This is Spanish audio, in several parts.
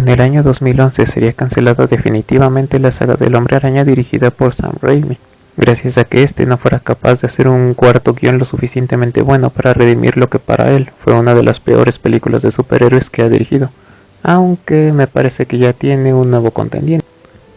En el año 2011 sería cancelada definitivamente la saga del Hombre Araña dirigida por Sam Raimi, gracias a que este no fuera capaz de hacer un cuarto guión lo suficientemente bueno para redimir lo que para él fue una de las peores películas de superhéroes que ha dirigido, aunque me parece que ya tiene un nuevo contendiente.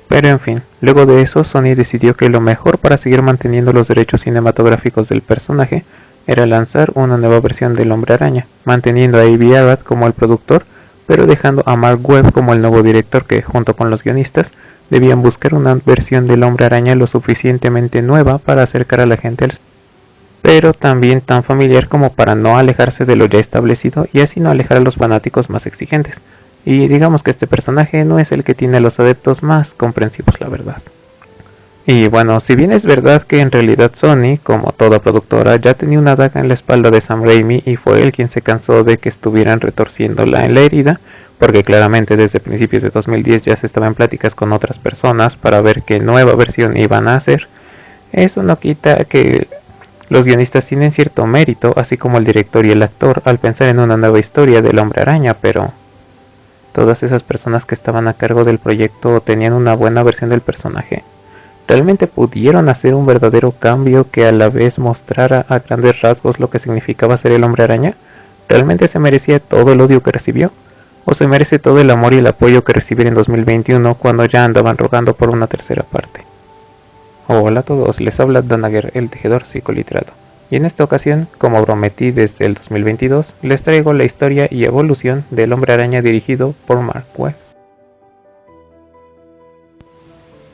Pero en fin, luego de eso Sony decidió que lo mejor para seguir manteniendo los derechos cinematográficos del personaje era lanzar una nueva versión del Hombre Araña, manteniendo a Avi Arad como el productor, pero dejando a Mark Webb como el nuevo director que, junto con los guionistas, debían buscar una versión del Hombre Araña lo suficientemente nueva para acercar a la gente al cine, pero también tan familiar como para no alejarse de lo ya establecido y así no alejar a los fanáticos más exigentes. Y digamos que este personaje no es el que tiene a los adeptos más comprensivos, la verdad. Y bueno, si bien es verdad que en realidad Sony, como toda productora, ya tenía una daga en la espalda de Sam Raimi y fue él quien se cansó de que estuvieran retorciéndola en la herida, porque claramente desde principios de 2010 ya se estaba en pláticas con otras personas para ver qué nueva versión iban a hacer, eso no quita que los guionistas tienen cierto mérito, así como el director y el actor, al pensar en una nueva historia del Hombre Araña, pero todas esas personas que estaban a cargo del proyecto tenían una buena versión del personaje. ¿Realmente pudieron hacer un verdadero cambio que a la vez mostrara a grandes rasgos lo que significaba ser el Hombre Araña? ¿Realmente se merecía todo el odio que recibió? ¿O se merece todo el amor y el apoyo que recibió en 2021 cuando ya andaban rogando por una tercera parte? Hola a todos, les habla Danager, el tejedor psicoliterado. Y en esta ocasión, como prometí desde el 2022, les traigo la historia y evolución del Hombre Araña dirigido por Mark Webb.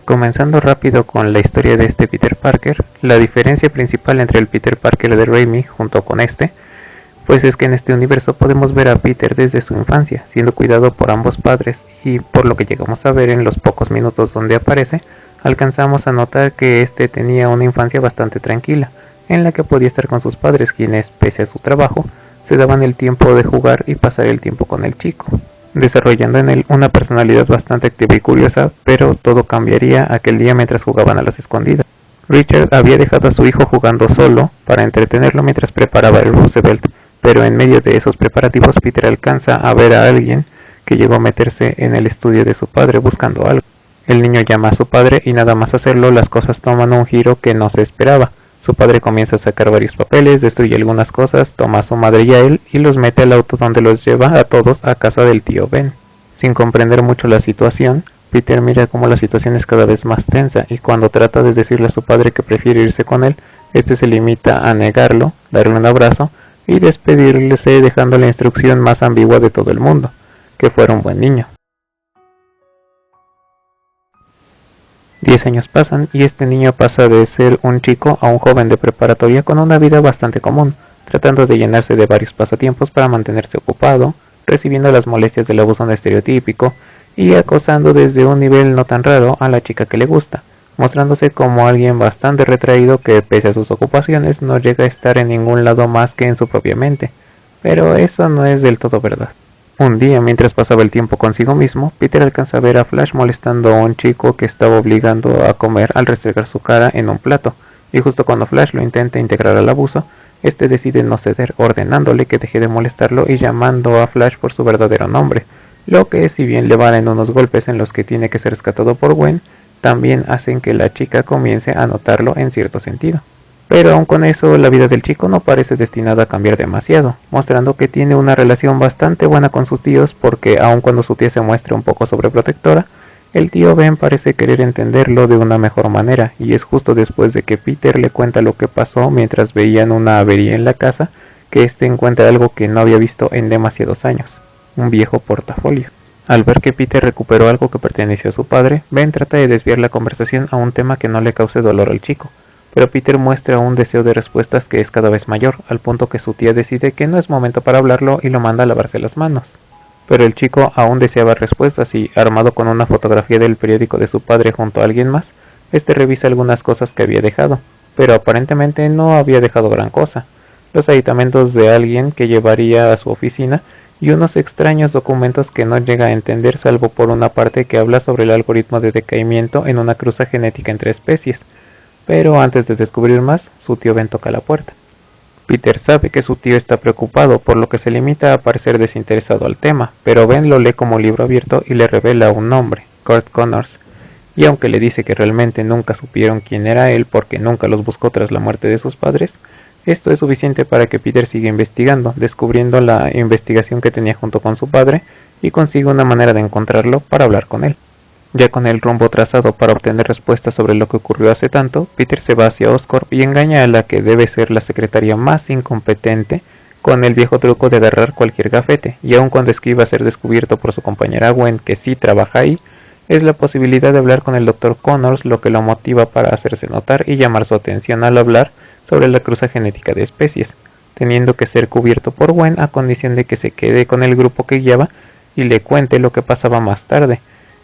Comenzando rápido con la historia de este Peter Parker, la diferencia principal entre el Peter Parker de Raimi junto con este, pues es que en este universo podemos ver a Peter desde su infancia, siendo cuidado por ambos padres, y por lo que llegamos a ver en los pocos minutos donde aparece, alcanzamos a notar que este tenía una infancia bastante tranquila, en la que podía estar con sus padres, quienes, pese a su trabajo, se daban el tiempo de jugar y pasar el tiempo con el chico, desarrollando en él una personalidad bastante activa y curiosa, pero todo cambiaría aquel día mientras jugaban a las escondidas. Richard había dejado a su hijo jugando solo para entretenerlo mientras preparaba el Roosevelt, pero en medio de esos preparativos Peter alcanza a ver a alguien que llegó a meterse en el estudio de su padre buscando algo. El niño llama a su padre y nada más hacerlo las cosas toman un giro que no se esperaba. Su padre comienza a sacar varios papeles, destruye algunas cosas, toma a su madre y a él y los mete al auto donde los lleva a todos a casa del tío Ben. Sin comprender mucho la situación, Peter mira cómo la situación es cada vez más tensa y cuando trata de decirle a su padre que prefiere irse con él, este se limita a negarlo, darle un abrazo y despedirse dejando la instrucción más ambigua de todo el mundo, que fuera un buen niño. 10 años pasan y este niño pasa de ser un chico a un joven de preparatoria con una vida bastante común, tratando de llenarse de varios pasatiempos para mantenerse ocupado, recibiendo las molestias del abuso estereotípico y acosando desde un nivel no tan raro a la chica que le gusta, mostrándose como alguien bastante retraído que pese a sus ocupaciones no llega a estar en ningún lado más que en su propia mente, pero eso no es del todo verdad. Un día, mientras pasaba el tiempo consigo mismo, Peter alcanza a ver a Flash molestando a un chico que estaba obligando a comer al restregar su cara en un plato, y justo cuando Flash lo intenta integrar al abuso, este decide no ceder, ordenándole que deje de molestarlo y llamando a Flash por su verdadero nombre, lo que, si bien le valen unos golpes en los que tiene que ser rescatado por Gwen, también hacen que la chica comience a notarlo en cierto sentido. Pero aun con eso, la vida del chico no parece destinada a cambiar demasiado, mostrando que tiene una relación bastante buena con sus tíos porque aun cuando su tía se muestra un poco sobreprotectora, el tío Ben parece querer entenderlo de una mejor manera, y es justo después de que Peter le cuenta lo que pasó mientras veían una avería en la casa, que este encuentra algo que no había visto en demasiados años, un viejo portafolio. Al ver que Peter recuperó algo que perteneció a su padre, Ben trata de desviar la conversación a un tema que no le cause dolor al chico, pero Peter muestra un deseo de respuestas que es cada vez mayor, al punto que su tía decide que no es momento para hablarlo y lo manda a lavarse las manos. Pero el chico aún deseaba respuestas y, armado con una fotografía del periódico de su padre junto a alguien más, este revisa algunas cosas que había dejado, pero aparentemente no había dejado gran cosa. Los aditamentos de alguien que llevaría a su oficina y unos extraños documentos que no llega a entender salvo por una parte que habla sobre el algoritmo de decaimiento en una cruza genética entre especies. Pero antes de descubrir más, su tío Ben toca la puerta. Peter sabe que su tío está preocupado, por lo que se limita a parecer desinteresado al tema, pero Ben lo lee como libro abierto y le revela un nombre, Kurt Connors, y aunque le dice que realmente nunca supieron quién era él porque nunca los buscó tras la muerte de sus padres, esto es suficiente para que Peter siga investigando, descubriendo la investigación que tenía junto con su padre y consigue una manera de encontrarlo para hablar con él. Ya con el rumbo trazado para obtener respuestas sobre lo que ocurrió hace tanto, Peter se va hacia Oscorp y engaña a la que debe ser la secretaria más incompetente con el viejo truco de agarrar cualquier gafete, y aun cuando esquiva ser descubierto por su compañera Gwen, que sí trabaja ahí, es la posibilidad de hablar con el Dr. Connors lo que lo motiva para hacerse notar y llamar su atención al hablar sobre la cruza genética de especies, teniendo que ser cubierto por Gwen a condición de que se quede con el grupo que guiaba y le cuente lo que pasaba más tarde.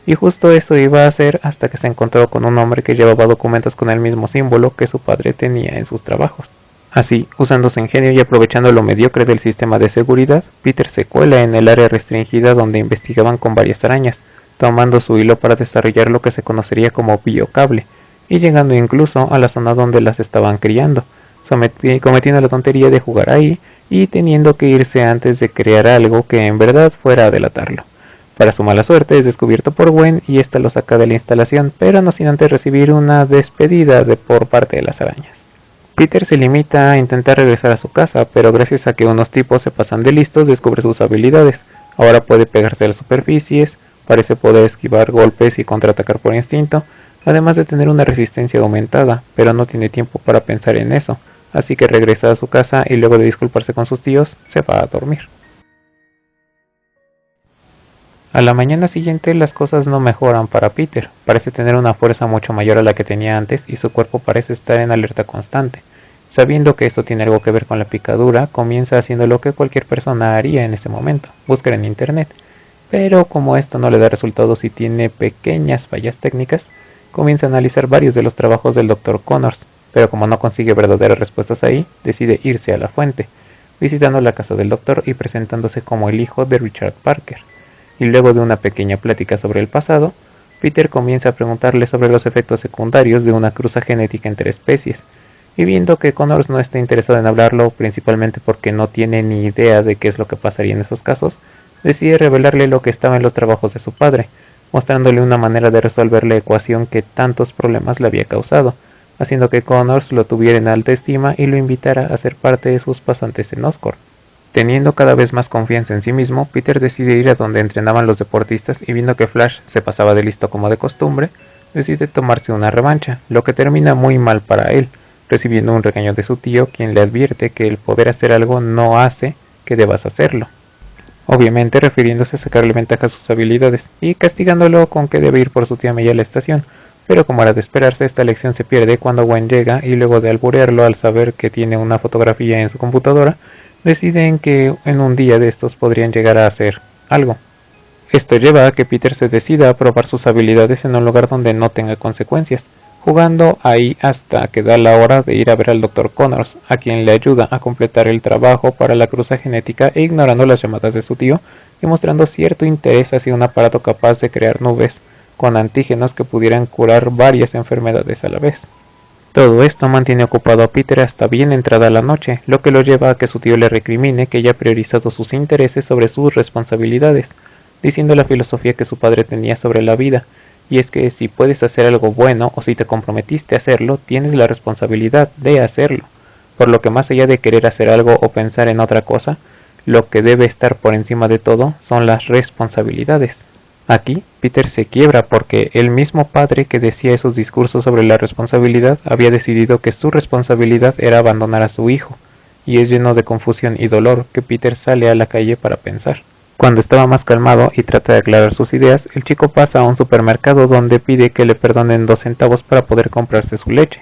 Y justo eso iba a hacer hasta que se encontró con un hombre que llevaba documentos con el mismo símbolo que su padre tenía en sus trabajos. Así, usando su ingenio y aprovechando lo mediocre del sistema de seguridad, Peter se cuela en el área restringida donde investigaban con varias arañas, tomando su hilo para desarrollar lo que se conocería como biocable, y llegando incluso a la zona donde las estaban criando, cometiendo la tontería de jugar ahí y teniendo que irse antes de crear algo que en verdad fuera a delatarlo. Para su mala suerte es descubierto por Gwen y ésta lo saca de la instalación, pero no sin antes recibir una despedida por parte de las arañas. Peter se limita a intentar regresar a su casa, pero gracias a que unos tipos se pasan de listos descubre sus habilidades. Ahora puede pegarse a las superficies, parece poder esquivar golpes y contraatacar por instinto, además de tener una resistencia aumentada, pero no tiene tiempo para pensar en eso, así que regresa a su casa y luego de disculparse con sus tíos, se va a dormir. A la mañana siguiente las cosas no mejoran para Peter, parece tener una fuerza mucho mayor a la que tenía antes y su cuerpo parece estar en alerta constante. Sabiendo que esto tiene algo que ver con la picadura, comienza haciendo lo que cualquier persona haría en ese momento, buscar en internet. Pero como esto no le da resultados y tiene pequeñas fallas técnicas, comienza a analizar varios de los trabajos del Dr. Connors, pero como no consigue verdaderas respuestas ahí, decide irse a la fuente, visitando la casa del doctor y presentándose como el hijo de Richard Parker. Y luego de una pequeña plática sobre el pasado, Peter comienza a preguntarle sobre los efectos secundarios de una cruza genética entre especies, y viendo que Connors no está interesado en hablarlo, principalmente porque no tiene ni idea de qué es lo que pasaría en esos casos, decide revelarle lo que estaba en los trabajos de su padre, mostrándole una manera de resolver la ecuación que tantos problemas le había causado, haciendo que Connors lo tuviera en alta estima y lo invitara a ser parte de sus pasantes en Oscorp. Teniendo cada vez más confianza en sí mismo, Peter decide ir a donde entrenaban los deportistas y viendo que Flash se pasaba de listo como de costumbre, decide tomarse una revancha, lo que termina muy mal para él, recibiendo un regaño de su tío, quien le advierte que el poder hacer algo no hace que debas hacerlo, obviamente refiriéndose a sacarle ventaja a sus habilidades, y castigándolo con que debe ir por su tía May a la estación, pero como era de esperarse, esta lección se pierde cuando Gwen llega y luego de alburearlo al saber que tiene una fotografía en su computadora, deciden que en un día de estos podrían llegar a hacer algo. Esto lleva a que Peter se decida a probar sus habilidades en un lugar donde no tenga consecuencias, jugando ahí hasta que da la hora de ir a ver al Dr. Connors, a quien le ayuda a completar el trabajo para la cruza genética e ignorando las llamadas de su tío y mostrando cierto interés hacia un aparato capaz de crear nubes con antígenos que pudieran curar varias enfermedades a la vez. Todo esto mantiene ocupado a Peter hasta bien entrada la noche, lo que lo lleva a que su tío le recrimine que haya priorizado sus intereses sobre sus responsabilidades, diciendo la filosofía que su padre tenía sobre la vida, y es que si puedes hacer algo bueno o si te comprometiste a hacerlo, tienes la responsabilidad de hacerlo, por lo que más allá de querer hacer algo o pensar en otra cosa, lo que debe estar por encima de todo son las responsabilidades. Aquí, Peter se quiebra porque el mismo padre que decía esos discursos sobre la responsabilidad había decidido que su responsabilidad era abandonar a su hijo, y es lleno de confusión y dolor que Peter sale a la calle para pensar. Cuando estaba más calmado y trata de aclarar sus ideas, el chico pasa a un supermercado donde pide que le perdonen 2 centavos para poder comprarse su leche,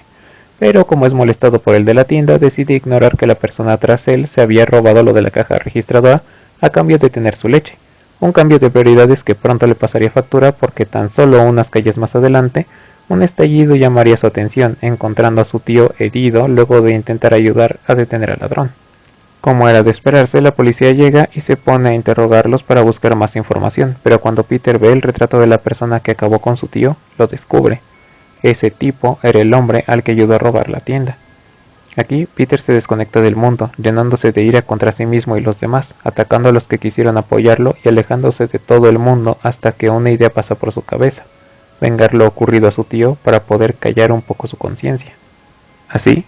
pero como es molestado por el de la tienda, decide ignorar que la persona tras él se había robado lo de la caja registradora a cambio de tener su leche. Un cambio de prioridades que pronto le pasaría factura porque tan solo unas calles más adelante, un estallido llamaría su atención, encontrando a su tío herido luego de intentar ayudar a detener al ladrón. Como era de esperarse, la policía llega y se pone a interrogarlos para buscar más información, pero cuando Peter ve el retrato de la persona que acabó con su tío, lo descubre. Ese tipo era el hombre al que ayudó a robar la tienda. Aquí, Peter se desconecta del mundo, llenándose de ira contra sí mismo y los demás, atacando a los que quisieron apoyarlo y alejándose de todo el mundo hasta que una idea pasa por su cabeza: vengar lo ocurrido a su tío para poder callar un poco su conciencia. Así,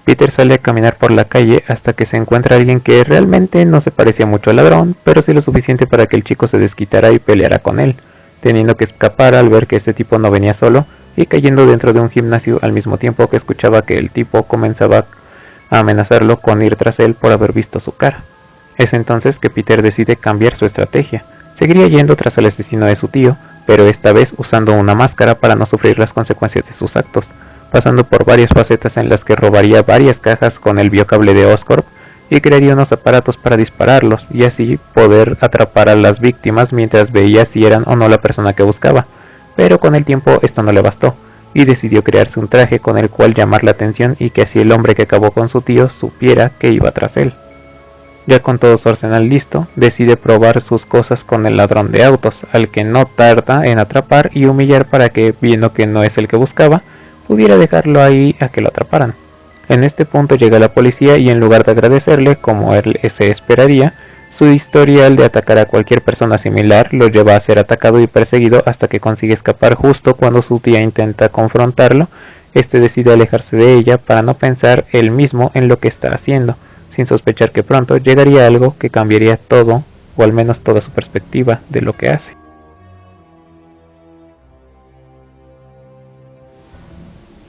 Peter sale a caminar por la calle hasta que se encuentra a alguien que realmente no se parecía mucho al ladrón, pero sí lo suficiente para que el chico se desquitara y peleara con él, teniendo que escapar al ver que este tipo no venía solo y cayendo dentro de un gimnasio al mismo tiempo que escuchaba que el tipo comenzaba a amenazarlo con ir tras él por haber visto su cara. Es entonces que Peter decide cambiar su estrategia. Seguiría yendo tras el asesino de su tío, pero esta vez usando una máscara para no sufrir las consecuencias de sus actos, pasando por varias facetas en las que robaría varias cajas con el biocable de Oscorp y crearía unos aparatos para dispararlos y así poder atrapar a las víctimas mientras veía si eran o no la persona que buscaba. Pero con el tiempo esto no le bastó, y decidió crearse un traje con el cual llamar la atención y que así el hombre que acabó con su tío supiera que iba tras él. Ya con todo su arsenal listo, decide probar sus cosas con el ladrón de autos, al que no tarda en atrapar y humillar para que, viendo que no es el que buscaba, pudiera dejarlo ahí a que lo atraparan. En este punto llega la policía y en lugar de agradecerle, como él se esperaría, su historial de atacar a cualquier persona similar lo lleva a ser atacado y perseguido hasta que consigue escapar justo cuando su tía intenta confrontarlo. Este decide alejarse de ella para no pensar él mismo en lo que está haciendo, sin sospechar que pronto llegaría algo que cambiaría todo, o al menos toda su perspectiva de lo que hace.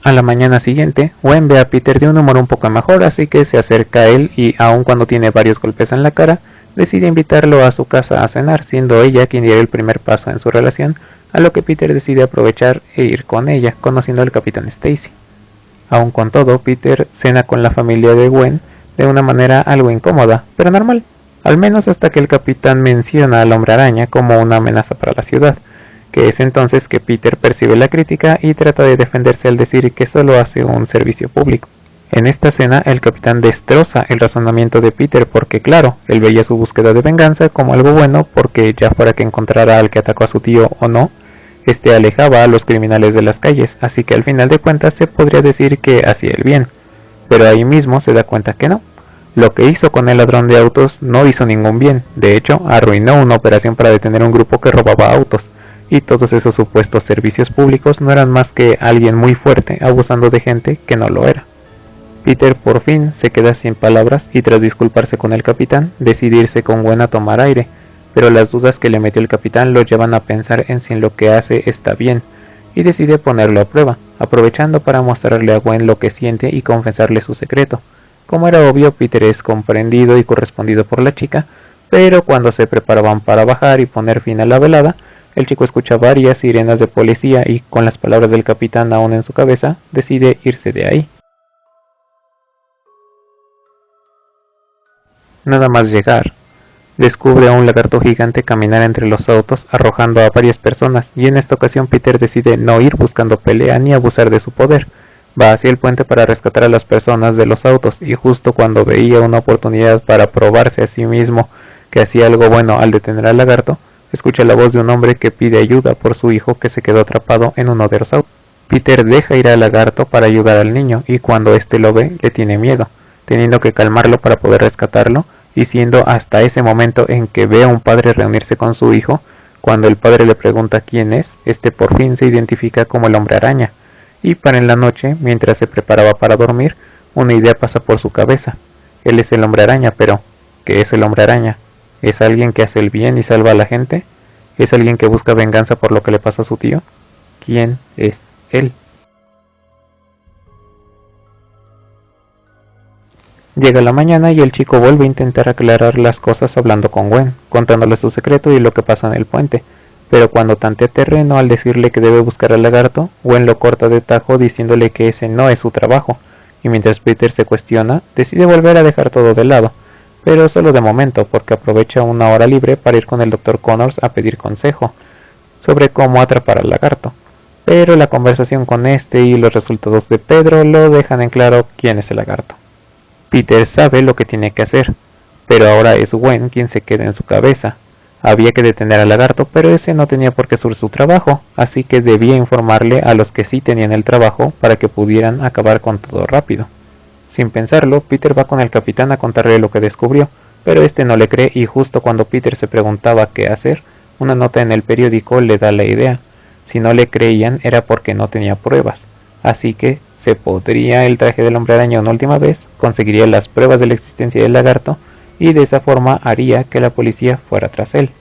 A la mañana siguiente, Gwen ve a Peter de un humor un poco mejor, así que se acerca a él y, aun cuando tiene varios golpes en la cara, decide invitarlo a su casa a cenar, siendo ella quien diera el primer paso en su relación, a lo que Peter decide aprovechar e ir con ella, conociendo al Capitán Stacy. Aun con todo, Peter cena con la familia de Gwen de una manera algo incómoda, pero normal, al menos hasta que el capitán menciona al Hombre Araña como una amenaza para la ciudad, que es entonces que Peter percibe la crítica y trata de defenderse al decir que solo hace un servicio público. En esta escena el capitán destroza el razonamiento de Peter porque claro, él veía su búsqueda de venganza como algo bueno porque ya fuera que encontrara al que atacó a su tío o no, este alejaba a los criminales de las calles, así que al final de cuentas se podría decir que hacía el bien, pero ahí mismo se da cuenta que no. Lo que hizo con el ladrón de autos no hizo ningún bien, de hecho arruinó una operación para detener un grupo que robaba autos, y todos esos supuestos servicios públicos no eran más que alguien muy fuerte abusando de gente que no lo era. Peter por fin se queda sin palabras y tras disculparse con el capitán, decide irse con Gwen a tomar aire, pero las dudas que le metió el capitán lo llevan a pensar en si lo que hace está bien, y decide ponerlo a prueba, aprovechando para mostrarle a Gwen lo que siente y confesarle su secreto. Como era obvio, Peter es comprendido y correspondido por la chica, pero cuando se preparaban para bajar y poner fin a la velada, el chico escucha varias sirenas de policía y, con las palabras del capitán aún en su cabeza, decide irse de ahí. Nada más llegar, descubre a un lagarto gigante caminar entre los autos arrojando a varias personas y en esta ocasión Peter decide no ir buscando pelea ni abusar de su poder. Va hacia el puente para rescatar a las personas de los autos y justo cuando veía una oportunidad para probarse a sí mismo que hacía algo bueno al detener al lagarto, escucha la voz de un hombre que pide ayuda por su hijo que se quedó atrapado en uno de los autos. Peter deja ir al lagarto para ayudar al niño y cuando éste lo ve le tiene miedo, teniendo que calmarlo para poder rescatarlo y siendo hasta ese momento en que ve a un padre reunirse con su hijo, cuando el padre le pregunta quién es, este por fin se identifica como el Hombre Araña. Y para en la noche, mientras se preparaba para dormir, una idea pasa por su cabeza. Él es el Hombre Araña, pero ¿qué es el Hombre Araña? ¿Es alguien que hace el bien y salva a la gente? ¿Es alguien que busca venganza por lo que le pasó a su tío? ¿Quién es él? Llega la mañana y el chico vuelve a intentar aclarar las cosas hablando con Gwen, contándole su secreto y lo que pasa en el puente. Pero cuando tantea terreno al decirle que debe buscar al lagarto, Gwen lo corta de tajo diciéndole que ese no es su trabajo, y mientras Peter se cuestiona, decide volver a dejar todo de lado, pero solo de momento porque aprovecha una hora libre para ir con el Dr. Connors a pedir consejo sobre cómo atrapar al lagarto. Pero la conversación con este y los resultados de Pedro lo dejan en claro quién es el lagarto. Peter sabe lo que tiene que hacer, pero ahora es Gwen quien se queda en su cabeza. Había que detener al lagarto, pero ese no tenía por qué ser su trabajo, así que debía informarle a los que sí tenían el trabajo para que pudieran acabar con todo rápido. Sin pensarlo, Peter va con el capitán a contarle lo que descubrió, pero este no le cree y justo cuando Peter se preguntaba qué hacer, una nota en el periódico le da la idea. Si no le creían era porque no tenía pruebas, así que se podría el traje del hombre araña una última vez, conseguiría las pruebas de la existencia del lagarto y de esa forma haría que la policía fuera tras él.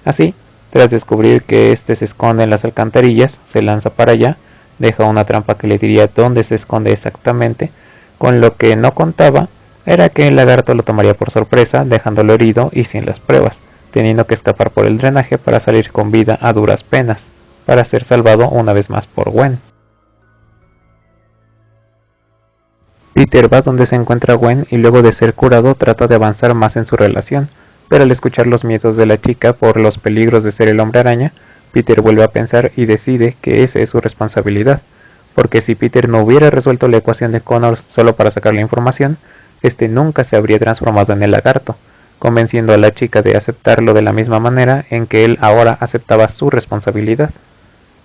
Así, tras descubrir que este se esconde en las alcantarillas, se lanza para allá, deja una trampa que le diría dónde se esconde exactamente, con lo que no contaba era que el lagarto lo tomaría por sorpresa, dejándolo herido y sin las pruebas, teniendo que escapar por el drenaje para salir con vida a duras penas, para ser salvado una vez más por Gwen. Peter va donde se encuentra Gwen y luego de ser curado trata de avanzar más en su relación, pero al escuchar los miedos de la chica por los peligros de ser el hombre araña, Peter vuelve a pensar y decide que esa es su responsabilidad, porque si Peter no hubiera resuelto la ecuación de Connors solo para sacar la información, este nunca se habría transformado en el lagarto, convenciendo a la chica de aceptarlo de la misma manera en que él ahora aceptaba su responsabilidad.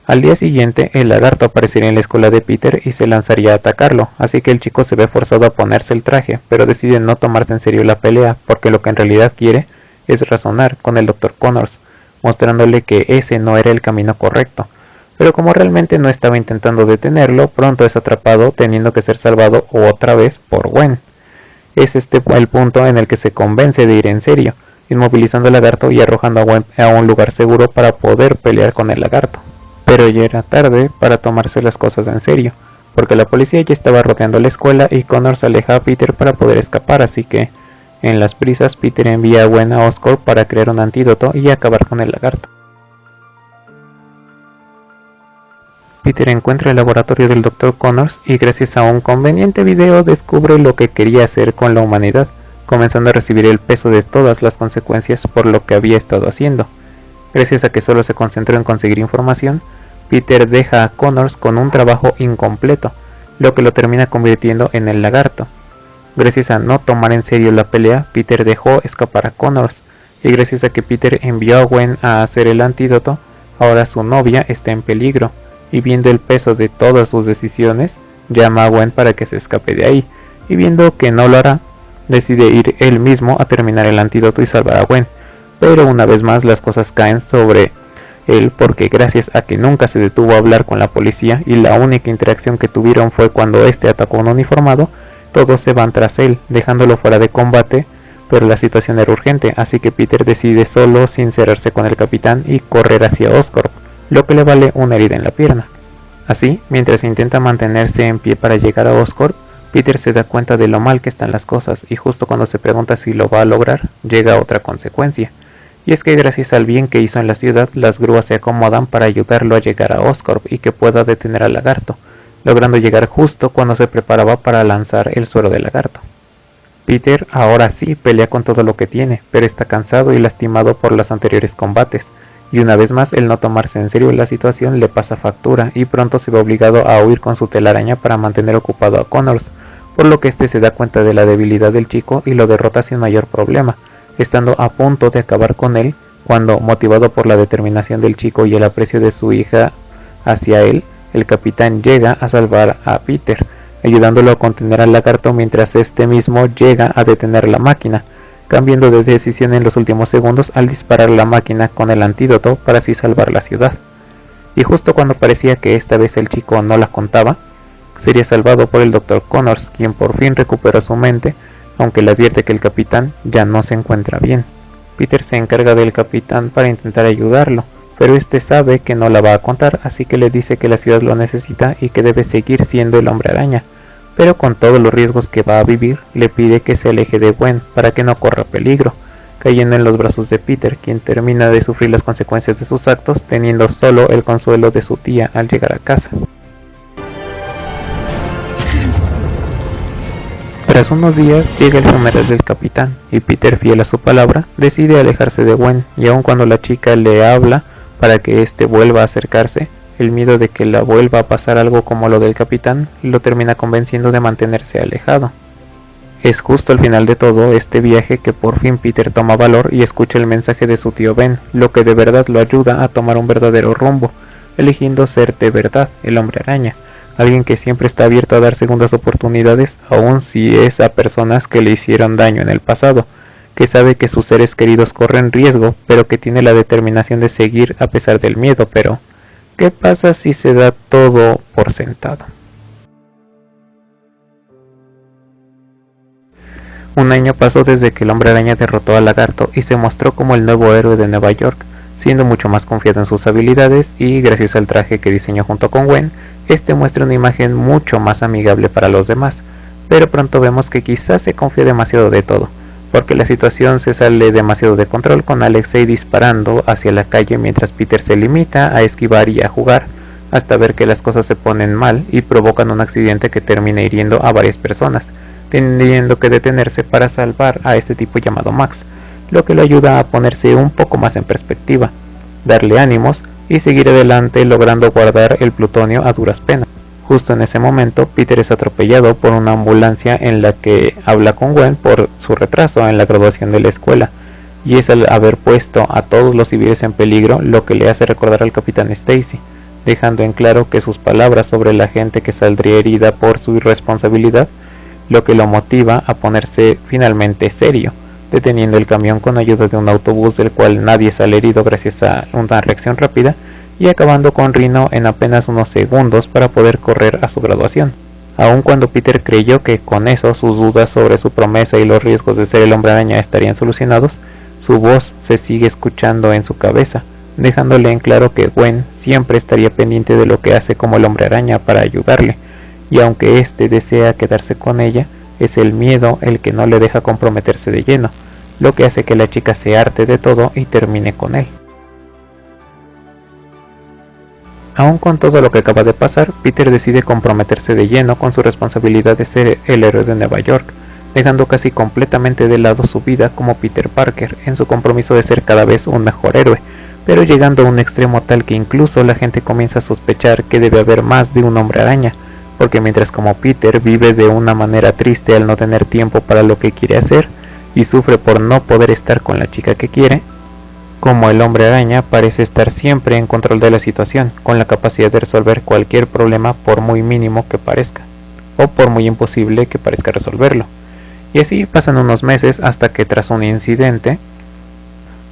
Al día siguiente, el lagarto aparecería en la escuela de Peter y se lanzaría a atacarlo, así que el chico se ve forzado a ponerse el traje, pero decide no tomarse en serio la pelea, porque lo que en realidad quiere es razonar con el Dr. Connors, mostrándole que ese no era el camino correcto. Pero como realmente no estaba intentando detenerlo, pronto es atrapado, teniendo que ser salvado otra vez por Gwen. Es este el punto en el que se convence de ir en serio, inmovilizando al lagarto y arrojando a Gwen a un lugar seguro para poder pelear con el lagarto. Pero ya era tarde para tomarse las cosas en serio, porque la policía ya estaba rodeando la escuela y Connors aleja a Peter para poder escapar, así que, en las prisas, Peter envía a Gwen a Oscorp para crear un antídoto y acabar con el lagarto. Peter encuentra el laboratorio del Dr. Connors y gracias a un conveniente video descubre lo que quería hacer con la humanidad, comenzando a recibir el peso de todas las consecuencias por lo que había estado haciendo. Gracias a que solo se concentró en conseguir información, Peter deja a Connors con un trabajo incompleto, lo que lo termina convirtiendo en el lagarto. Gracias a no tomar en serio la pelea, Peter dejó escapar a Connors, y gracias a que Peter envió a Gwen a hacer el antídoto, ahora su novia está en peligro, y viendo el peso de todas sus decisiones, llama a Gwen para que se escape de ahí, y viendo que no lo hará, decide ir él mismo a terminar el antídoto y salvar a Gwen. Pero una vez más las cosas caen sobre él porque gracias a que nunca se detuvo a hablar con la policía y la única interacción que tuvieron fue cuando este atacó a un uniformado, todos se van tras él, dejándolo fuera de combate, pero la situación era urgente, así que Peter decide solo sincerarse con el capitán y correr hacia Oscorp, lo que le vale una herida en la pierna. Así, mientras intenta mantenerse en pie para llegar a Oscorp, Peter se da cuenta de lo mal que están las cosas y justo cuando se pregunta si lo va a lograr, llega otra consecuencia. Y es que gracias al bien que hizo en la ciudad, las grúas se acomodan para ayudarlo a llegar a Oscorp y que pueda detener al lagarto, logrando llegar justo cuando se preparaba para lanzar el suero del lagarto. Peter ahora sí pelea con todo lo que tiene, pero está cansado y lastimado por los anteriores combates, y una vez más el no tomarse en serio la situación le pasa factura y pronto se ve obligado a huir con su telaraña para mantener ocupado a Connors, por lo que este se da cuenta de la debilidad del chico y lo derrota sin mayor problema, estando a punto de acabar con él, cuando, motivado por la determinación del chico y el aprecio de su hija hacia él, el capitán llega a salvar a Peter, ayudándolo a contener al lagarto mientras este mismo llega a detener la máquina, cambiando de decisión en los últimos segundos al disparar la máquina con el antídoto para así salvar la ciudad. Y justo cuando parecía que esta vez el chico no la contaba, sería salvado por el Dr. Connors, quien por fin recuperó su mente, aunque le advierte que el capitán ya no se encuentra bien. Peter se encarga del capitán para intentar ayudarlo, pero este sabe que no la va a contar, así que le dice que la ciudad lo necesita y que debe seguir siendo el hombre araña, pero con todos los riesgos que va a vivir, le pide que se aleje de Gwen para que no corra peligro, cayendo en los brazos de Peter, quien termina de sufrir las consecuencias de sus actos, teniendo solo el consuelo de su tía al llegar a casa. Tras unos días llega el funeral del capitán y Peter, fiel a su palabra, decide alejarse de Gwen, y aun cuando la chica le habla para que éste vuelva a acercarse, el miedo de que la vuelva a pasar algo como lo del capitán lo termina convenciendo de mantenerse alejado. Es justo al final de todo este viaje que por fin Peter toma valor y escucha el mensaje de su tío Ben, lo que de verdad lo ayuda a tomar un verdadero rumbo, eligiendo ser de verdad el hombre araña, alguien que siempre está abierto a dar segundas oportunidades, aun si es a personas que le hicieron daño en el pasado, que sabe que sus seres queridos corren riesgo, pero que tiene la determinación de seguir a pesar del miedo. Pero, ¿qué pasa si se da todo por sentado? Un año pasó desde que el Hombre Araña derrotó al Lagarto y se mostró como el nuevo héroe de Nueva York, siendo mucho más confiado en sus habilidades y, gracias al traje que diseñó junto con Gwen, este muestra una imagen mucho más amigable para los demás. Pero pronto vemos que quizás se confía demasiado de todo, porque la situación se sale demasiado de control, con Alexei disparando hacia la calle mientras Peter se limita a esquivar y a jugar, hasta ver que las cosas se ponen mal y provocan un accidente que termina hiriendo a varias personas, teniendo que detenerse para salvar a este tipo llamado Max, lo que le ayuda a ponerse un poco más en perspectiva, darle ánimos y seguir adelante, logrando guardar el plutonio a duras penas. Justo en ese momento, Peter es atropellado por una ambulancia en la que habla con Gwen por su retraso en la graduación de la escuela, y es al haber puesto a todos los civiles en peligro lo que le hace recordar al Capitán Stacy, dejando en claro que sus palabras sobre la gente que saldría herida por su irresponsabilidad, lo que lo motiva a ponerse finalmente serio, deteniendo el camión con ayuda de un autobús del cual nadie sale herido gracias a una reacción rápida, y acabando con Rhino en apenas unos segundos para poder correr a su graduación. Aun cuando Peter creyó que con eso sus dudas sobre su promesa y los riesgos de ser el Hombre Araña estarían solucionados, su voz se sigue escuchando en su cabeza, dejándole en claro que Gwen siempre estaría pendiente de lo que hace como el Hombre Araña para ayudarle, y aunque éste desea quedarse con ella, es el miedo el que no le deja comprometerse de lleno, lo que hace que la chica se harte de todo y termine con él. Aun con todo lo que acaba de pasar, Peter decide comprometerse de lleno con su responsabilidad de ser el héroe de Nueva York, dejando casi completamente de lado su vida como Peter Parker en su compromiso de ser cada vez un mejor héroe, pero llegando a un extremo tal que incluso la gente comienza a sospechar que debe haber más de un Hombre Araña, porque mientras como Peter vive de una manera triste al no tener tiempo para lo que quiere hacer y sufre por no poder estar con la chica que quiere, como el Hombre Araña parece estar siempre en control de la situación, con la capacidad de resolver cualquier problema por muy mínimo que parezca, o por muy imposible que parezca resolverlo. Y así pasan unos meses hasta que tras un incidente,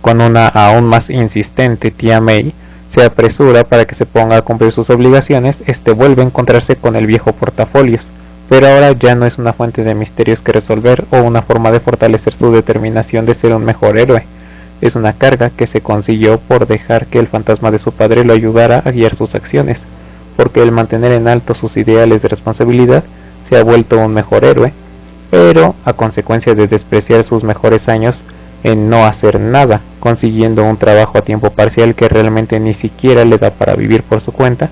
con una aún más insistente tía May, se apresura para que se ponga a cumplir sus obligaciones, vuelve a encontrarse con el viejo portafolios, pero ahora ya no es una fuente de misterios que resolver o una forma de fortalecer su determinación de ser un mejor héroe. Es una carga que se consiguió por dejar que el fantasma de su padre lo ayudara a guiar sus acciones, porque el mantener en alto sus ideales de responsabilidad se ha vuelto un mejor héroe, pero a consecuencia de despreciar sus mejores años en no hacer nada, consiguiendo un trabajo a tiempo parcial que realmente ni siquiera le da para vivir por su cuenta,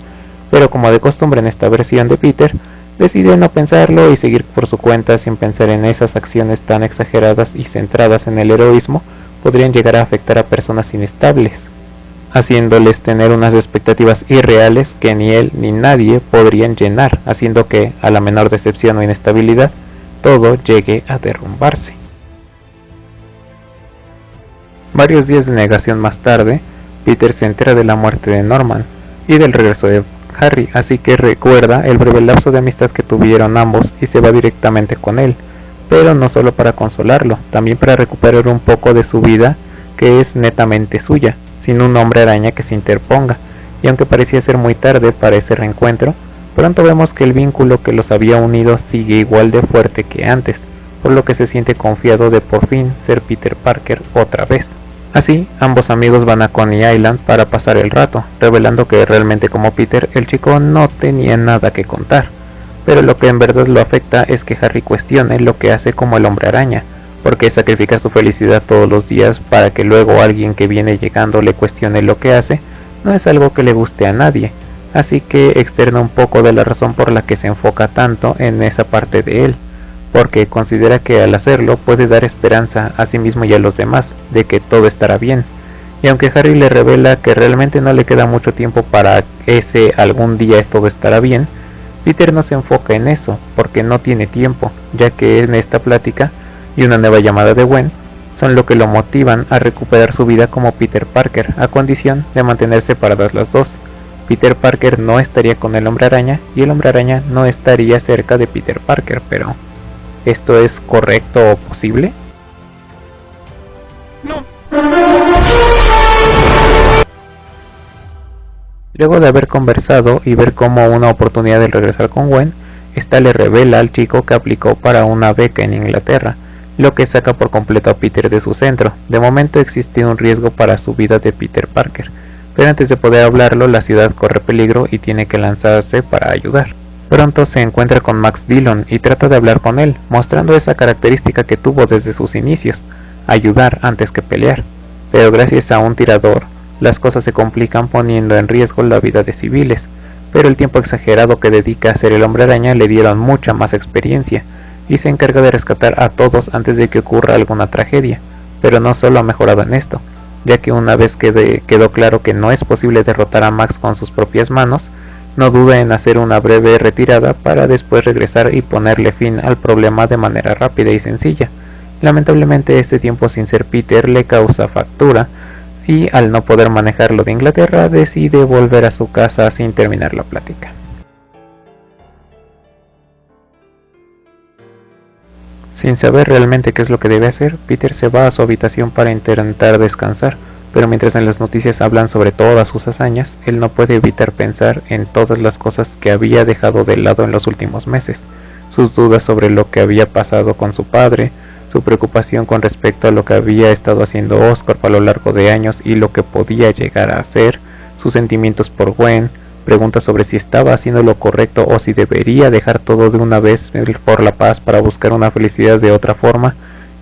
pero como de costumbre en esta versión de Peter, decide no pensarlo y seguir por su cuenta sin pensar en esas acciones tan exageradas y centradas en el heroísmo podrían llegar a afectar a personas inestables, haciéndoles tener unas expectativas irreales que ni él ni nadie podrían llenar, haciendo que, a la menor decepción o inestabilidad, todo llegue a derrumbarse. Varios días de negación más tarde, Peter se entera de la muerte de Norman y del regreso de Harry, así que recuerda el breve lapso de amistad que tuvieron ambos y se va directamente con él, pero no solo para consolarlo, también para recuperar un poco de su vida que es netamente suya, sin un Hombre Araña que se interponga, y aunque parecía ser muy tarde para ese reencuentro, pronto vemos que el vínculo que los había unido sigue igual de fuerte que antes, por lo que se siente confiado de por fin ser Peter Parker otra vez. Así, ambos amigos van a Coney Island para pasar el rato, revelando que realmente como Peter, el chico no tenía nada que contar, pero lo que en verdad lo afecta es que Harry cuestione lo que hace como el Hombre Araña, porque sacrificar su felicidad todos los días para que luego alguien que viene llegando le cuestione lo que hace, no es algo que le guste a nadie, así que externa un poco de la razón por la que se enfoca tanto en esa parte de él, porque considera que al hacerlo puede dar esperanza a sí mismo y a los demás de que todo estará bien, y aunque Harry le revela que realmente no le queda mucho tiempo para ese algún día todo estará bien, Peter no se enfoca en eso, porque no tiene tiempo, ya que en esta plática y una nueva llamada de Gwen son lo que lo motivan a recuperar su vida como Peter Parker, a condición de mantener separadas las dos, Peter Parker no estaría con el Hombre Araña y el Hombre Araña no estaría cerca de Peter Parker, pero ¿esto es correcto o posible? No. Luego de haber conversado y ver cómo una oportunidad de regresar con Gwen, esta le revela al chico que aplicó para una beca en Inglaterra, lo que saca por completo a Peter de su centro. De momento existe un riesgo para su vida de Peter Parker, pero antes de poder hablarlo la ciudad corre peligro y tiene que lanzarse para ayudar. Pronto se encuentra con Max Dillon y trata de hablar con él, mostrando esa característica que tuvo desde sus inicios, ayudar antes que pelear, pero gracias a un tirador, las cosas se complican poniendo en riesgo la vida de civiles, pero el tiempo exagerado que dedica a ser el Hombre Araña le dieron mucha más experiencia, y se encarga de rescatar a todos antes de que ocurra alguna tragedia, pero no solo ha mejorado en esto, ya que una vez que quedó claro que no es posible derrotar a Max con sus propias manos, no duda en hacer una breve retirada para después regresar y ponerle fin al problema de manera rápida y sencilla. Lamentablemente este tiempo sin ser Peter le causa factura, y al no poder manejarlo de Inglaterra decide volver a su casa sin terminar la plática. Sin saber realmente qué es lo que debe hacer, Peter se va a su habitación para intentar descansar, pero mientras en las noticias hablan sobre todas sus hazañas, él no puede evitar pensar en todas las cosas que había dejado de lado en los últimos meses, sus dudas sobre lo que había pasado con su padre, su preocupación con respecto a lo que había estado haciendo Oscorp a lo largo de años y lo que podía llegar a hacer, sus sentimientos por Gwen, preguntas sobre si estaba haciendo lo correcto o si debería dejar todo de una vez por la paz para buscar una felicidad de otra forma,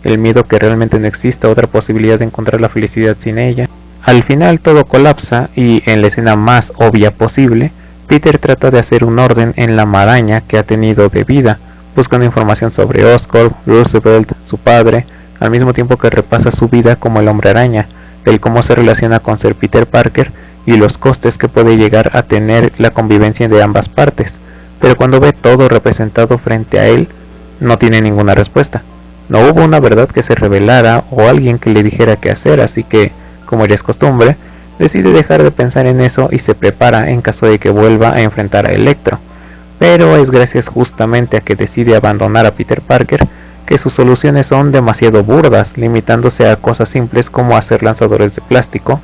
el miedo que realmente no exista otra posibilidad de encontrar la felicidad sin ella. Al final todo colapsa y en la escena más obvia posible, Peter trata de hacer un orden en la maraña que ha tenido de vida, buscando información sobre Oscorp, Roosevelt, su padre, al mismo tiempo que repasa su vida como el Hombre Araña, el cómo se relaciona con ser Peter Parker y los costes que puede llegar a tener la convivencia de ambas partes, pero cuando ve todo representado frente a él, no tiene ninguna respuesta. No hubo una verdad que se revelara o alguien que le dijera qué hacer, así que, como ya es costumbre, decide dejar de pensar en eso y se prepara en caso de que vuelva a enfrentar a Electro. Pero es gracias justamente a que decide abandonar a Peter Parker que sus soluciones son demasiado burdas, limitándose a cosas simples como hacer lanzadores de plástico,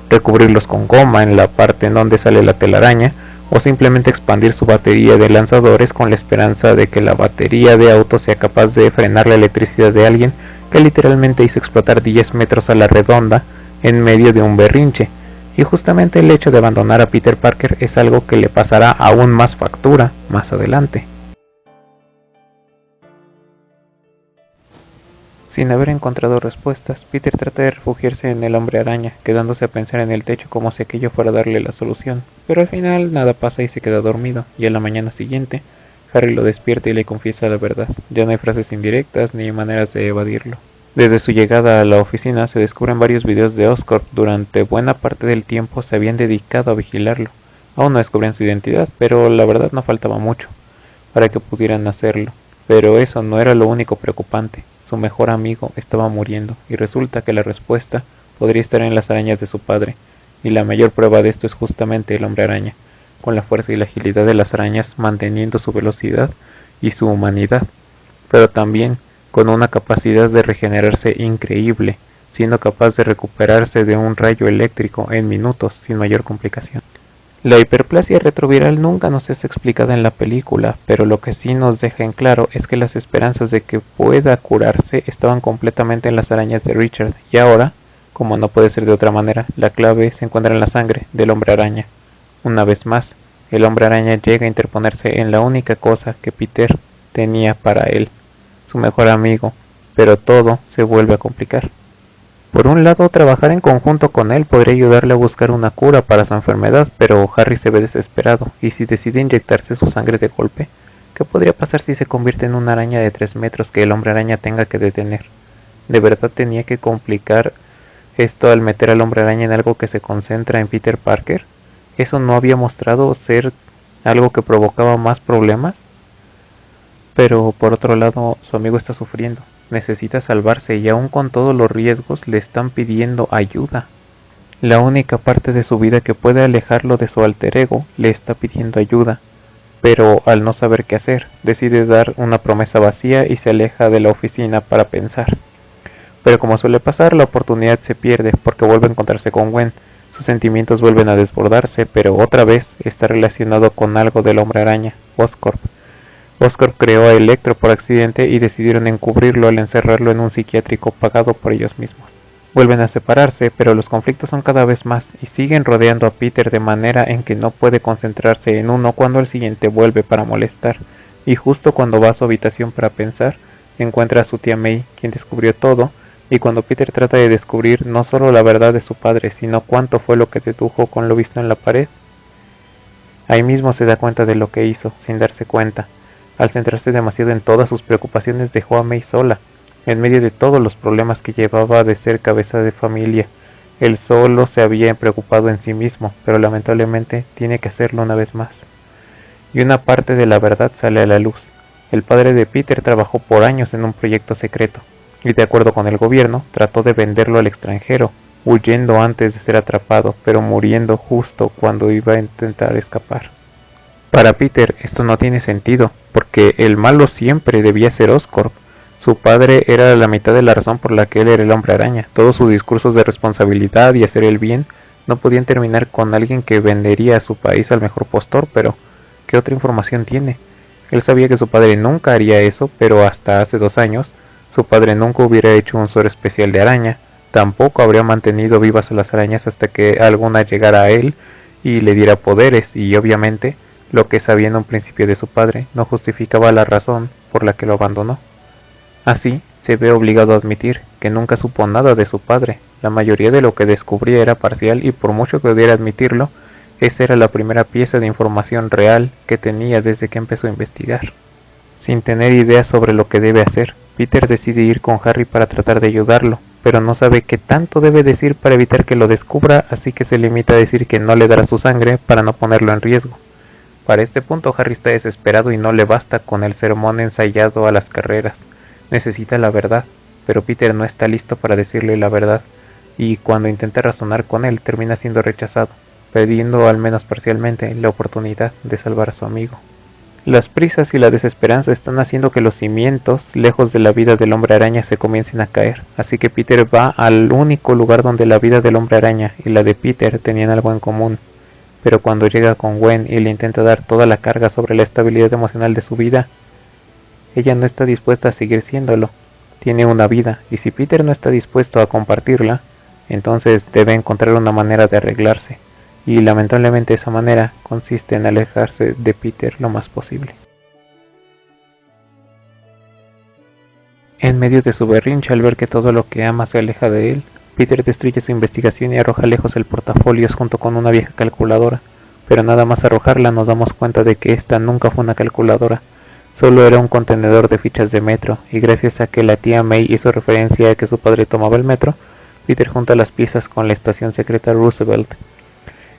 recubrirlos con goma en la parte en donde sale la telaraña, o simplemente expandir su batería de lanzadores con la esperanza de que la batería de auto sea capaz de frenar la electricidad de alguien que literalmente hizo explotar 10 metros a la redonda en medio de un berrinche. Y justamente el hecho de abandonar a Peter Parker es algo que le pasará aún más factura más adelante. Sin haber encontrado respuestas, Peter trata de refugiarse en el Hombre Araña, quedándose a pensar en el techo como si aquello fuera a darle la solución, pero al final nada pasa y se queda dormido, y a la mañana siguiente, Harry lo despierta y le confiesa la verdad. Ya no hay frases indirectas ni maneras de evadirlo. Desde su llegada a la oficina se descubren varios videos de Oscorp. Durante buena parte del tiempo se habían dedicado a vigilarlo. Aún no descubrían su identidad, pero la verdad no faltaba mucho para que pudieran hacerlo. Pero eso no era lo único preocupante. Su mejor amigo estaba muriendo, y resulta que la respuesta podría estar en las arañas de su padre, y la mayor prueba de esto es justamente el Hombre Araña, con la fuerza y la agilidad de las arañas manteniendo su velocidad y su humanidad, pero también con una capacidad de regenerarse increíble, siendo capaz de recuperarse de un rayo eléctrico en minutos sin mayor complicación. La hiperplasia retroviral nunca nos es explicada en la película, pero lo que sí nos deja en claro es que las esperanzas de que pueda curarse estaban completamente en las arañas de Richard, y ahora, como no puede ser de otra manera, la clave se encuentra en la sangre del Hombre Araña. Una vez más, el Hombre Araña llega a interponerse en la única cosa que Peter tenía para él, su mejor amigo, pero todo se vuelve a complicar. Por un lado, trabajar en conjunto con él podría ayudarle a buscar una cura para su enfermedad, pero Harry se ve desesperado, y si decide inyectarse su sangre de golpe, ¿qué podría pasar si se convierte en una araña de 3 metros que el Hombre Araña tenga que detener? ¿De verdad tenía que complicar esto al meter al Hombre Araña en algo que se concentra en Peter Parker? ¿Eso no había mostrado ser algo que provocaba más problemas? Pero por otro lado, su amigo está sufriendo, necesita salvarse y aún con todos los riesgos le están pidiendo ayuda. La única parte de su vida que puede alejarlo de su alter ego le está pidiendo ayuda, pero al no saber qué hacer, decide dar una promesa vacía y se aleja de la oficina para pensar. Pero como suele pasar, la oportunidad se pierde porque vuelve a encontrarse con Gwen. Sus sentimientos vuelven a desbordarse, pero otra vez está relacionado con algo del Hombre Araña, Oscorp. Oscorp creó a Electro por accidente y decidieron encubrirlo al encerrarlo en un psiquiátrico pagado por ellos mismos. Vuelven a separarse, pero los conflictos son cada vez más y siguen rodeando a Peter de manera en que no puede concentrarse en uno cuando el siguiente vuelve para molestar. Y justo cuando va a su habitación para pensar, encuentra a su tía May, quien descubrió todo, y cuando Peter trata de descubrir no solo la verdad de su padre, sino cuánto fue lo que dedujo con lo visto en la pared, ahí mismo se da cuenta de lo que hizo, sin darse cuenta. Al centrarse demasiado en todas sus preocupaciones dejó a May sola, en medio de todos los problemas que llevaba de ser cabeza de familia. Él solo se había preocupado en sí mismo, pero lamentablemente tiene que hacerlo una vez más. Y una parte de la verdad sale a la luz. El padre de Peter trabajó por años en un proyecto secreto, y de acuerdo con el gobierno, trató de venderlo al extranjero, huyendo antes de ser atrapado, pero muriendo justo cuando iba a intentar escapar. Para Peter esto no tiene sentido, porque el malo siempre debía ser Oscorp. Su padre era la mitad de la razón por la que él era el Hombre Araña. Todos sus discursos de responsabilidad y hacer el bien no podían terminar con alguien que vendería a su país al mejor postor, pero ¿qué otra información tiene? Él sabía que su padre nunca haría eso, pero hasta hace 2 años, su padre nunca hubiera hecho un suero especial de araña, tampoco habría mantenido vivas a las arañas hasta que alguna llegara a él y le diera poderes, y obviamente, lo que sabía en un principio de su padre no justificaba la razón por la que lo abandonó. Así, se ve obligado a admitir que nunca supo nada de su padre. La mayoría de lo que descubría era parcial y por mucho que pudiera admitirlo, esa era la primera pieza de información real que tenía desde que empezó a investigar. Sin tener idea sobre lo que debe hacer, Peter decide ir con Harry para tratar de ayudarlo, pero no sabe qué tanto debe decir para evitar que lo descubra, así que se limita a decir que no le dará su sangre para no ponerlo en riesgo. Para este punto Harry está desesperado y no le basta con el sermón ensayado a las carreras. Necesita la verdad, pero Peter no está listo para decirle la verdad, y cuando intenta razonar con él termina siendo rechazado, perdiendo al menos parcialmente la oportunidad de salvar a su amigo. Las prisas y la desesperanza están haciendo que los cimientos, lejos de la vida del Hombre Araña, se comiencen a caer, así que Peter va al único lugar donde la vida del Hombre Araña y la de Peter tenían algo en común. Pero cuando llega con Gwen y le intenta dar toda la carga sobre la estabilidad emocional de su vida, ella no está dispuesta a seguir siéndolo. Tiene una vida, y si Peter no está dispuesto a compartirla, entonces debe encontrar una manera de arreglarse, y lamentablemente esa manera consiste en alejarse de Peter lo más posible. En medio de su berrinche al ver que todo lo que ama se aleja de él, Peter destruye su investigación y arroja lejos el portafolios junto con una vieja calculadora, pero nada más arrojarla nos damos cuenta de que esta nunca fue una calculadora. Solo era un contenedor de fichas de metro, y gracias a que la tía May hizo referencia a que su padre tomaba el metro, Peter junta las piezas con la estación secreta Roosevelt.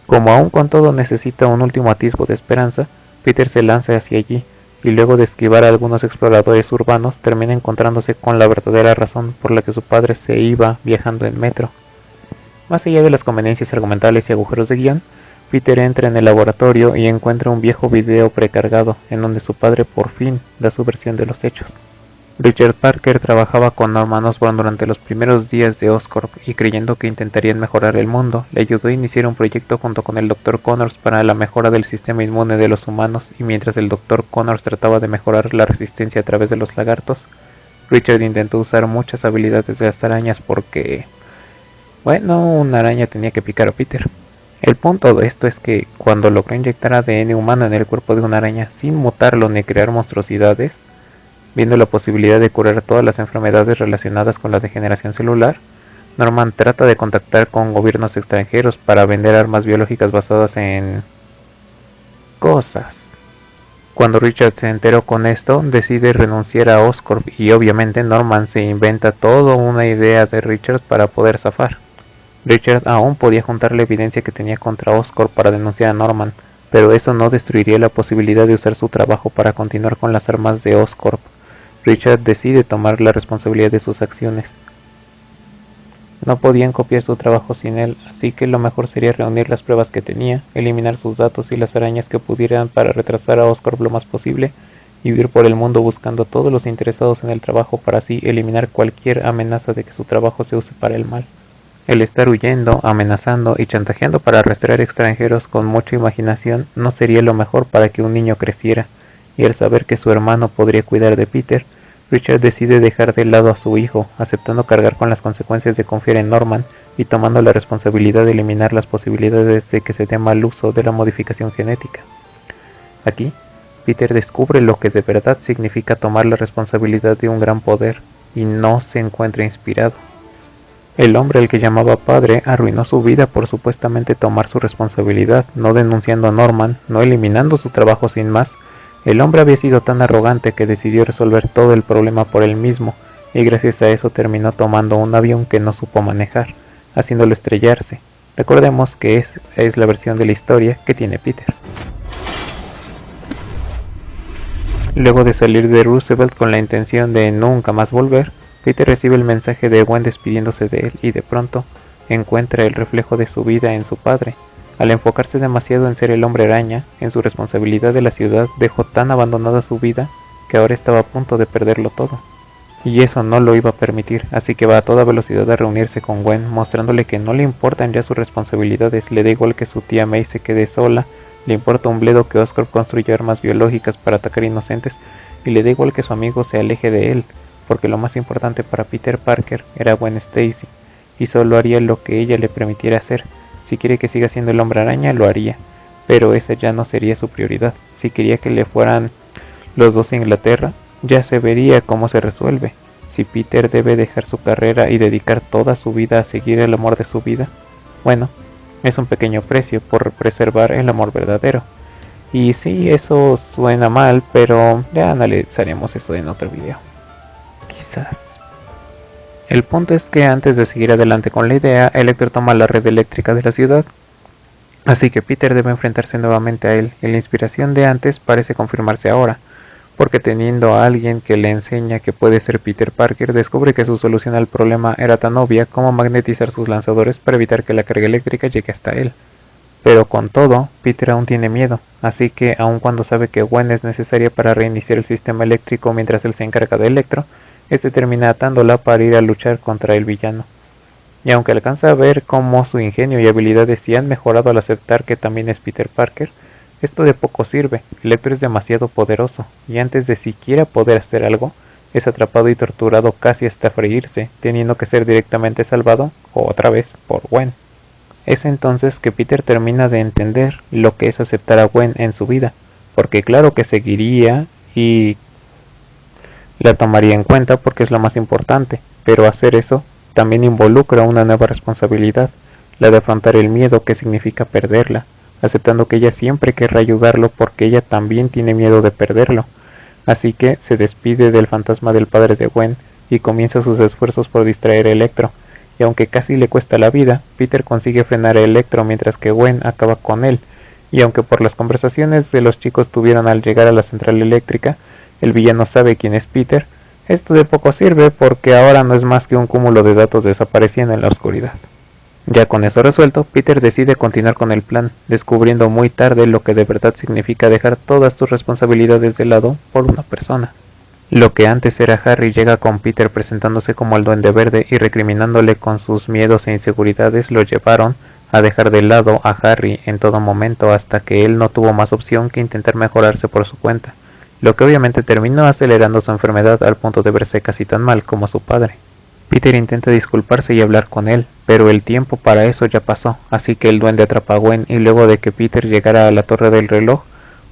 Como aún con todo necesita un último atisbo de esperanza, Peter se lanza hacia allí, y luego de esquivar a algunos exploradores urbanos, termina encontrándose con la verdadera razón por la que su padre se iba viajando en metro. Más allá de las conveniencias argumentales y agujeros de guión, Peter entra en el laboratorio y encuentra un viejo video precargado en donde su padre por fin da su versión de los hechos. Richard Parker trabajaba con Norman Osborn durante los primeros días de Oscorp y creyendo que intentarían mejorar el mundo, le ayudó a iniciar un proyecto junto con el Dr. Connors para la mejora del sistema inmune de los humanos, y mientras el Dr. Connors trataba de mejorar la resistencia a través de los lagartos, Richard intentó usar muchas habilidades de las arañas porque, bueno, una araña tenía que picar a Peter. El punto de esto es que cuando logró inyectar ADN humano en el cuerpo de una araña sin mutarlo ni crear monstruosidades, viendo la posibilidad de curar todas las enfermedades relacionadas con la degeneración celular, Norman trata de contactar con gobiernos extranjeros para vender armas biológicas basadas en cosas. Cuando Richard se enteró con esto, decide renunciar a Oscorp y obviamente Norman se inventa toda una idea de Richard para poder zafar. Richard aún podía juntar la evidencia que tenía contra Oscorp para denunciar a Norman, pero eso no destruiría la posibilidad de usar su trabajo para continuar con las armas de Oscorp. Richard decide tomar la responsabilidad de sus acciones. No podían copiar su trabajo sin él, así que lo mejor sería reunir las pruebas que tenía, eliminar sus datos y las arañas que pudieran para retrasar a Oscorp lo más posible, y ir por el mundo buscando a todos los interesados en el trabajo para así eliminar cualquier amenaza de que su trabajo se use para el mal. El estar huyendo, amenazando y chantajeando para arrastrar extranjeros con mucha imaginación no sería lo mejor para que un niño creciera, y al saber que su hermano podría cuidar de Peter, Richard decide dejar de lado a su hijo, aceptando cargar con las consecuencias de confiar en Norman y tomando la responsabilidad de eliminar las posibilidades de que se dé mal uso de la modificación genética. Aquí, Peter descubre lo que de verdad significa tomar la responsabilidad de un gran poder, y no se encuentra inspirado. El hombre al que llamaba padre arruinó su vida por supuestamente tomar su responsabilidad, no denunciando a Norman, no eliminando su trabajo sin más. El hombre había sido tan arrogante que decidió resolver todo el problema por él mismo, y gracias a eso terminó tomando un avión que no supo manejar, haciéndolo estrellarse. Recordemos que es la versión de la historia que tiene Peter. Luego de salir de Roosevelt con la intención de nunca más volver, Peter recibe el mensaje de Gwen despidiéndose de él y de pronto encuentra el reflejo de su vida en su padre. Al enfocarse demasiado en ser el hombre araña, en su responsabilidad de la ciudad, dejó tan abandonada su vida que ahora estaba a punto de perderlo todo. Y eso no lo iba a permitir, así que va a toda velocidad a reunirse con Gwen, mostrándole que no le importan ya sus responsabilidades, le da igual que su tía May se quede sola, le importa un bledo que Oscorp construyó armas biológicas para atacar inocentes, y le da igual que su amigo se aleje de él, porque lo más importante para Peter Parker era Gwen Stacy, y solo haría lo que ella le permitiera hacer. Si quiere que siga siendo el hombre araña, lo haría, pero esa ya no sería su prioridad. Si quería que le fueran los dos a Inglaterra, ya se vería cómo se resuelve. Si Peter debe dejar su carrera y dedicar toda su vida a seguir el amor de su vida, bueno, es un pequeño precio por preservar el amor verdadero. Y sí, eso suena mal, pero ya analizaremos eso en otro video. Quizás. El punto es que antes de seguir adelante con la idea, Electro toma la red eléctrica de la ciudad, así que Peter debe enfrentarse nuevamente a él, y la inspiración de antes parece confirmarse ahora, porque teniendo a alguien que le enseña que puede ser Peter Parker, descubre que su solución al problema era tan obvia como magnetizar sus lanzadores para evitar que la carga eléctrica llegue hasta él. Pero con todo, Peter aún tiene miedo, así que aun cuando sabe que Gwen es necesaria para reiniciar el sistema eléctrico mientras él se encarga de Electro, este termina atándola para ir a luchar contra el villano. Y aunque alcanza a ver cómo su ingenio y habilidades sí han mejorado al aceptar que también es Peter Parker, esto de poco sirve. Electro es demasiado poderoso, y antes de siquiera poder hacer algo, es atrapado y torturado casi hasta freírse, teniendo que ser directamente salvado, otra vez, por Gwen. Es entonces que Peter termina de entender lo que es aceptar a Gwen en su vida, porque claro que seguiría y la tomaría en cuenta porque es lo más importante, pero hacer eso también involucra una nueva responsabilidad, la de afrontar el miedo que significa perderla, aceptando que ella siempre querrá ayudarlo porque ella también tiene miedo de perderlo. Así que se despide del fantasma del padre de Gwen y comienza sus esfuerzos por distraer a Electro, y aunque casi le cuesta la vida, Peter consigue frenar a Electro mientras que Gwen acaba con él, y aunque por las conversaciones de los chicos tuvieron al llegar a la central eléctrica, el villano sabe quién es Peter, esto de poco sirve porque ahora no es más que un cúmulo de datos desapareciendo en la oscuridad. Ya con eso resuelto, Peter decide continuar con el plan, descubriendo muy tarde lo que de verdad significa dejar todas tus responsabilidades de lado por una persona. Lo que antes era Harry llega con Peter presentándose como el Duende Verde y recriminándole con sus miedos e inseguridades lo llevaron a dejar de lado a Harry en todo momento hasta que él no tuvo más opción que intentar mejorarse por su cuenta, lo que obviamente terminó acelerando su enfermedad al punto de verse casi tan mal como su padre. Peter intenta disculparse y hablar con él, pero el tiempo para eso ya pasó, así que el duende atrapa a Gwen y luego de que Peter llegara a la torre del reloj,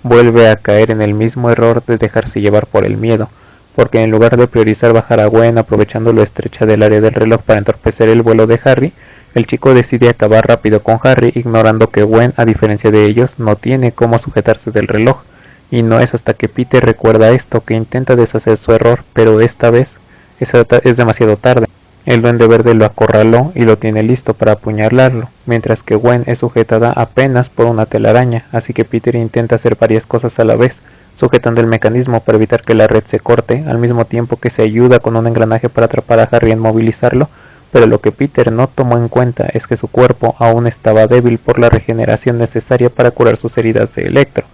vuelve a caer en el mismo error de dejarse llevar por el miedo, porque en lugar de priorizar bajar a Gwen aprovechando lo estrecha del área del reloj para entorpecer el vuelo de Harry, el chico decide acabar rápido con Harry ignorando que Gwen, a diferencia de ellos, no tiene cómo sujetarse del reloj, y no es hasta que Peter recuerda esto que intenta deshacer su error, pero esta vez es demasiado tarde. El Duende Verde lo acorraló y lo tiene listo para apuñalarlo, mientras que Gwen es sujetada apenas por una telaraña, así que Peter intenta hacer varias cosas a la vez, sujetando el mecanismo para evitar que la red se corte, al mismo tiempo que se ayuda con un engranaje para atrapar a Harry y inmovilizarlo, pero lo que Peter no tomó en cuenta es que su cuerpo aún estaba débil por la regeneración necesaria para curar sus heridas de Electro,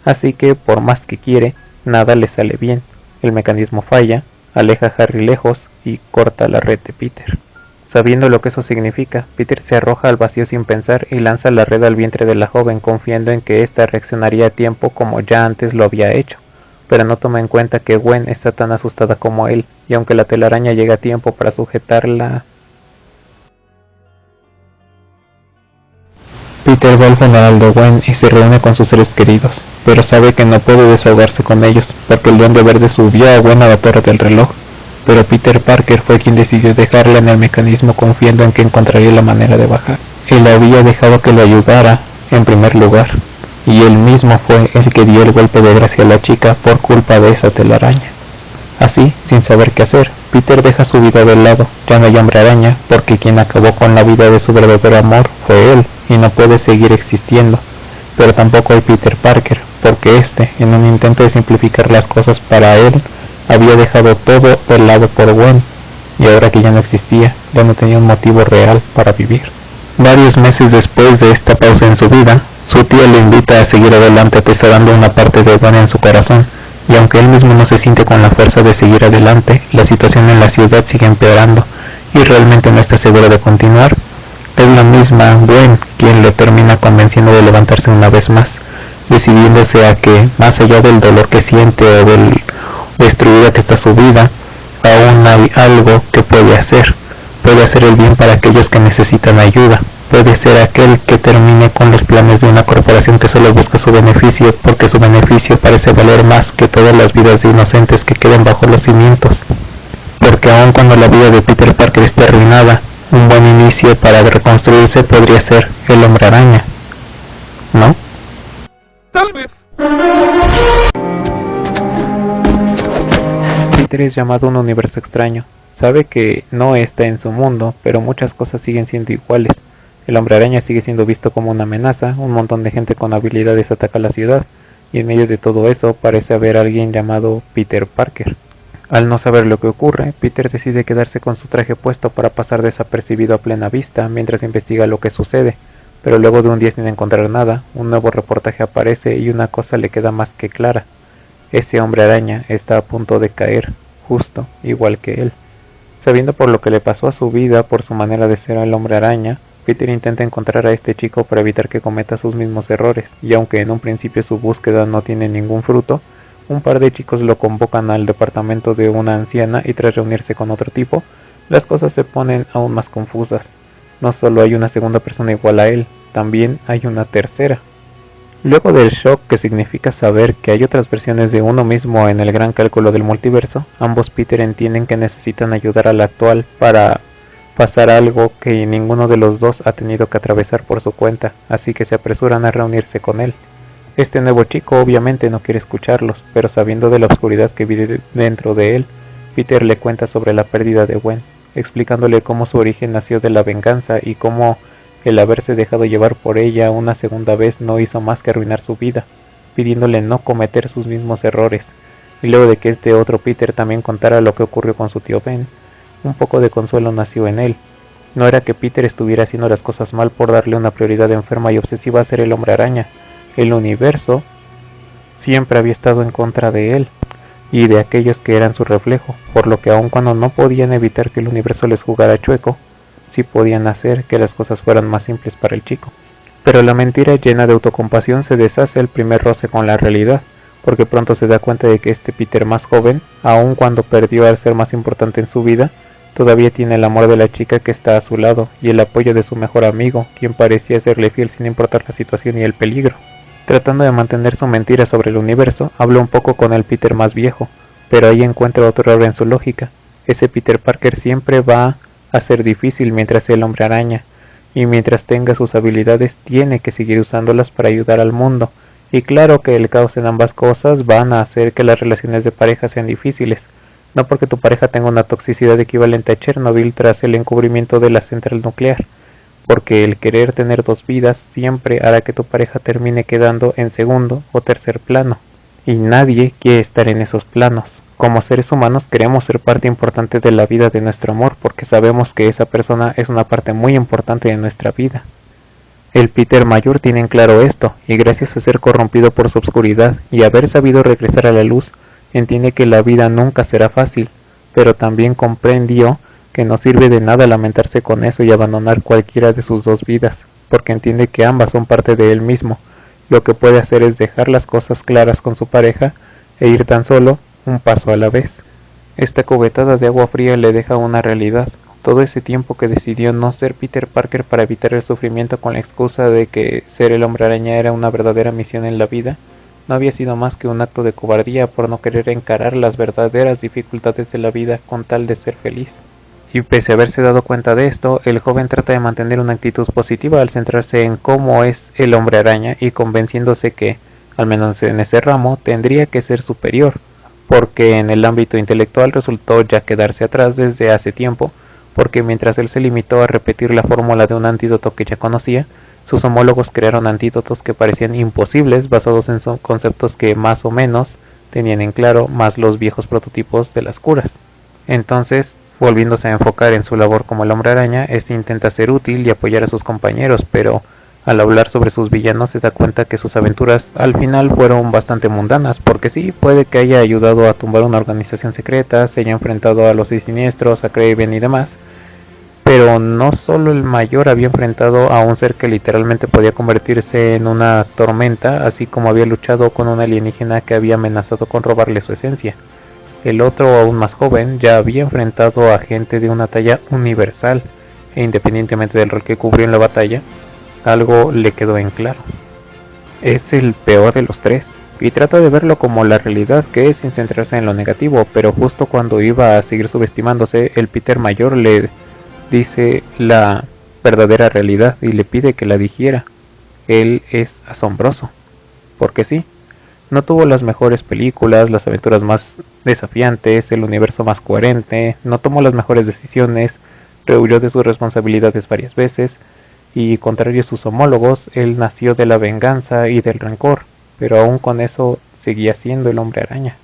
así que por más que quiere, nada le sale bien. El mecanismo falla, aleja a Harry lejos y corta la red de Peter. Sabiendo lo que eso significa, Peter se arroja al vacío sin pensar y lanza la red al vientre de la joven confiando en que ésta reaccionaría a tiempo como ya antes lo había hecho, pero no toma en cuenta que Gwen está tan asustada como él, y aunque la telaraña llega a tiempo para sujetarla, Peter va al funeral de Gwen y se reúne con sus seres queridos, pero sabe que no puede desahogarse con ellos, porque el Duende Verde subió a Gwen a la torre del reloj. Pero Peter Parker fue quien decidió dejarla en el mecanismo confiando en que encontraría la manera de bajar. Él había dejado que lo ayudara, en primer lugar, y él mismo fue el que dio el golpe de gracia a la chica por culpa de esa telaraña. Así, sin saber qué hacer, Peter deja su vida de lado. Ya no hay Hombre Araña, porque quien acabó con la vida de su verdadero amor fue él, y no puede seguir existiendo. Pero tampoco hay Peter Parker, porque este, en un intento de simplificar las cosas para él, había dejado todo de lado por Gwen, y ahora que ya no existía, ya no tenía un motivo real para vivir. Varios meses después de esta pausa en su vida, su tía le invita a seguir adelante atesorando una parte de Gwen en su corazón, y aunque él mismo no se siente con la fuerza de seguir adelante, la situación en la ciudad sigue empeorando, y realmente no está seguro de continuar. Es la misma Gwen quien le termina convenciendo de levantarse una vez más, decidiéndose a que, más allá del dolor que siente o del destruida que está su vida, aún hay algo que puede hacer el bien para aquellos que necesitan ayuda, puede ser aquel que termine con los planes de una corporación que solo busca su beneficio, porque su beneficio parece valer más que todas las vidas de inocentes que queden bajo los cimientos, porque aun cuando la vida de Peter Parker esté arruinada, un buen inicio para reconstruirse podría ser el Hombre Araña, ¿no? Tal vez. Peter es llamado a un universo extraño. Sabe que no está en su mundo, pero muchas cosas siguen siendo iguales. El Hombre Araña sigue siendo visto como una amenaza, un montón de gente con habilidades ataca la ciudad, y en medio de todo eso parece haber alguien llamado Peter Parker. Al no saber lo que ocurre, Peter decide quedarse con su traje puesto para pasar desapercibido a plena vista mientras investiga lo que sucede, pero luego de un día sin encontrar nada, un nuevo reportaje aparece y una cosa le queda más que clara. Ese Hombre Araña está a punto de caer, justo igual que él. Sabiendo por lo que le pasó a su vida por su manera de ser el Hombre Araña, Peter intenta encontrar a este chico para evitar que cometa sus mismos errores, y aunque en un principio su búsqueda no tiene ningún fruto, un par de chicos lo convocan al departamento de una anciana y tras reunirse con otro tipo, las cosas se ponen aún más confusas. No solo hay una segunda persona igual a él, también hay una tercera. Luego del shock que significa saber que hay otras versiones de uno mismo en el gran cálculo del multiverso, ambos Peter entienden que necesitan ayudar al actual para pasar algo que ninguno de los dos ha tenido que atravesar por su cuenta, así que se apresuran a reunirse con él. Este nuevo chico obviamente no quiere escucharlos, pero sabiendo de la oscuridad que vive dentro de él, Peter le cuenta sobre la pérdida de Gwen, explicándole cómo su origen nació de la venganza y cómo el haberse dejado llevar por ella una segunda vez no hizo más que arruinar su vida, pidiéndole no cometer sus mismos errores, y luego de que este otro Peter también contara lo que ocurrió con su tío Ben, un poco de consuelo nació en él. No era que Peter estuviera haciendo las cosas mal por darle una prioridad enferma y obsesiva a ser el Hombre Araña. El universo siempre había estado en contra de él y de aquellos que eran su reflejo, por lo que aun cuando no podían evitar que el universo les jugara chueco, sí podían hacer que las cosas fueran más simples para el chico. Pero la mentira llena de autocompasión se deshace al primer roce con la realidad, porque pronto se da cuenta de que este Peter más joven, aun cuando perdió al ser más importante en su vida, todavía tiene el amor de la chica que está a su lado y el apoyo de su mejor amigo, quien parecía serle fiel sin importar la situación y el peligro. Tratando de mantener su mentira sobre el universo, habla un poco con el Peter más viejo, pero ahí encuentra otro error en su lógica. Ese Peter Parker siempre va a ser difícil mientras sea el Hombre Araña, y mientras tenga sus habilidades tiene que seguir usándolas para ayudar al mundo, y claro que el caos en ambas cosas van a hacer que las relaciones de pareja sean difíciles, no porque tu pareja tenga una toxicidad equivalente a Chernobyl tras el encubrimiento de la central nuclear, porque el querer tener dos vidas siempre hará que tu pareja termine quedando en segundo o tercer plano, y nadie quiere estar en esos planos, como seres humanos queremos ser parte importante de la vida de nuestro amor porque sabemos que esa persona es una parte muy importante de nuestra vida. El Peter mayor tiene en claro esto, y gracias a ser corrompido por su oscuridad y haber sabido regresar a la luz, entiende que la vida nunca será fácil, pero también comprendió que no sirve de nada lamentarse con eso y abandonar cualquiera de sus dos vidas, porque entiende que ambas son parte de él mismo. Lo que puede hacer es dejar las cosas claras con su pareja e ir tan solo un paso a la vez. Esta cubetada de agua fría le deja una realidad. Todo ese tiempo que decidió no ser Peter Parker para evitar el sufrimiento con la excusa de que ser el Hombre Araña era una verdadera misión en la vida, no había sido más que un acto de cobardía por no querer encarar las verdaderas dificultades de la vida con tal de ser feliz. Y pese a haberse dado cuenta de esto, el joven trata de mantener una actitud positiva al centrarse en cómo es el Hombre Araña y convenciéndose que, al menos en ese ramo, tendría que ser superior, porque en el ámbito intelectual resultó ya quedarse atrás desde hace tiempo, porque mientras él se limitó a repetir la fórmula de un antídoto que ya conocía, sus homólogos crearon antídotos que parecían imposibles basados en conceptos que más o menos tenían en claro más los viejos prototipos de las curas. Entonces, volviéndose a enfocar en su labor como el Hombre Araña, este intenta ser útil y apoyar a sus compañeros, pero al hablar sobre sus villanos se da cuenta que sus aventuras al final fueron bastante mundanas, porque sí, puede que haya ayudado a tumbar una organización secreta, se haya enfrentado a los Seis Siniestros, a Kraven y demás, pero no solo el mayor había enfrentado a un ser que literalmente podía convertirse en una tormenta, así como había luchado con un alienígena que había amenazado con robarle su esencia. El otro, aún más joven, ya había enfrentado a gente de una talla universal, e independientemente del rol que cubrió en la batalla, algo le quedó en claro. Es el peor de los tres, y trata de verlo como la realidad que es sin centrarse en lo negativo, pero justo cuando iba a seguir subestimándose, el Peter mayor le dice la verdadera realidad y le pide que la dijera. Él es asombroso, porque sí, no tuvo las mejores películas, las aventuras más desafiantes, el universo más coherente, no tomó las mejores decisiones, rehuyó de sus responsabilidades varias veces, y contrario a sus homólogos, él nació de la venganza y del rencor, pero aún con eso seguía siendo el Hombre Araña.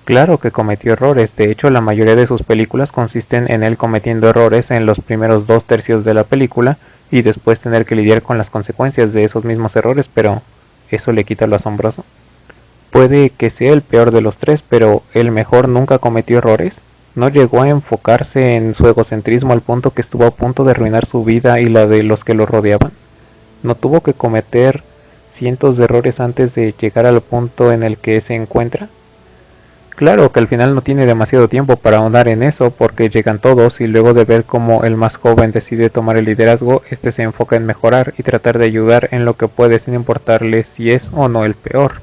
Claro que cometió errores, de hecho la mayoría de sus películas consisten en él cometiendo errores en los primeros 2/3 de la película y después tener que lidiar con las consecuencias de esos mismos errores, pero ¿eso le quita lo asombroso? Puede que sea el peor de los tres, pero el mejor nunca cometió errores. No llegó a enfocarse en su egocentrismo al punto que estuvo a punto de arruinar su vida y la de los que lo rodeaban. No tuvo que cometer cientos de errores antes de llegar al punto en el que se encuentra. Claro que al final no tiene demasiado tiempo para ahondar en eso porque llegan todos y luego de ver cómo el más joven decide tomar el liderazgo, este se enfoca en mejorar y tratar de ayudar en lo que puede sin importarle si es o no el peor.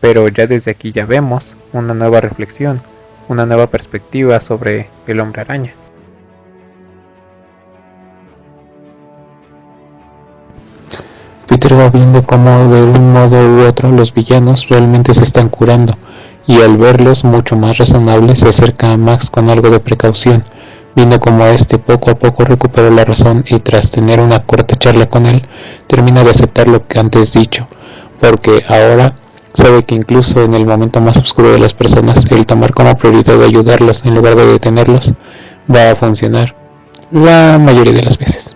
Pero ya desde aquí ya vemos una nueva reflexión, una nueva perspectiva sobre el Hombre Araña. Peter va viendo cómo de un modo u otro los villanos realmente se están curando, y al verlos mucho más razonables se acerca a Max con algo de precaución, viendo cómo este poco a poco recuperó la razón y tras tener una corta charla con él, termina de aceptar lo que antes dicho, porque ahora sabe que incluso en el momento más oscuro de las personas, el tomar como prioridad de ayudarlos en lugar de detenerlos, va a funcionar la mayoría de las veces.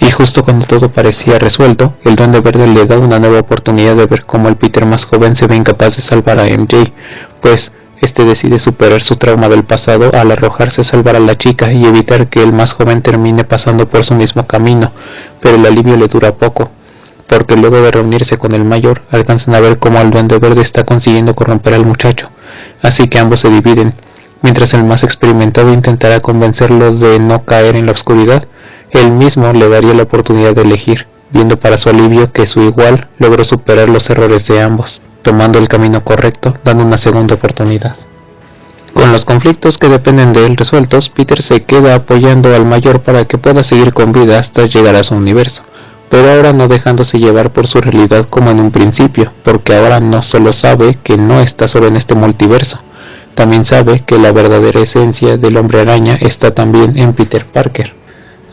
Y justo cuando todo parecía resuelto, el Duende Verde le da una nueva oportunidad de ver cómo el Peter más joven se ve incapaz de salvar a MJ, pues este decide superar su trauma del pasado al arrojarse a salvar a la chica y evitar que el más joven termine pasando por su mismo camino, pero el alivio le dura poco, porque luego de reunirse con el mayor, alcanzan a ver cómo el Duende Verde está consiguiendo corromper al muchacho, así que ambos se dividen, mientras el más experimentado intentará convencerlo de no caer en la oscuridad. Él mismo le daría la oportunidad de elegir, viendo para su alivio que su igual logró superar los errores de ambos, tomando el camino correcto, dando una segunda oportunidad. Con los conflictos que dependen de él resueltos, Peter se queda apoyando al mayor para que pueda seguir con vida hasta llegar a su universo, pero ahora no dejándose llevar por su realidad como en un principio, porque ahora no solo sabe que no está solo en este multiverso, también sabe que la verdadera esencia del Hombre Araña está también en Peter Parker.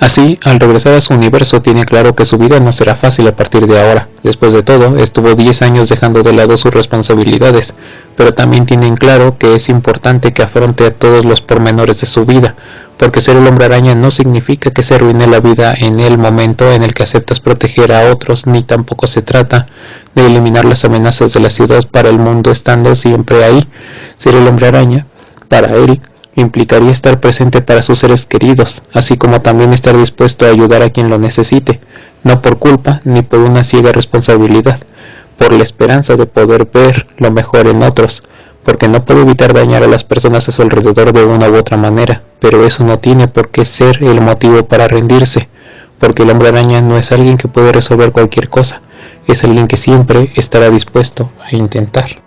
Así, al regresar a su universo, tiene claro que su vida no será fácil a partir de ahora. Después de todo, estuvo 10 años dejando de lado sus responsabilidades, pero también tiene en claro que es importante que afronte a todos los pormenores de su vida, porque ser el hombre araña no significa que se arruine la vida en el momento en el que aceptas proteger a otros, ni tampoco se trata de eliminar las amenazas de la ciudad para el mundo estando siempre ahí. Ser el hombre araña, para él, implicaría estar presente para sus seres queridos, así como también estar dispuesto a ayudar a quien lo necesite, no por culpa ni por una ciega responsabilidad, por la esperanza de poder ver lo mejor en otros, porque no puede evitar dañar a las personas a su alrededor de una u otra manera, pero eso no tiene por qué ser el motivo para rendirse, porque el hombre araña no es alguien que puede resolver cualquier cosa, es alguien que siempre estará dispuesto a intentar.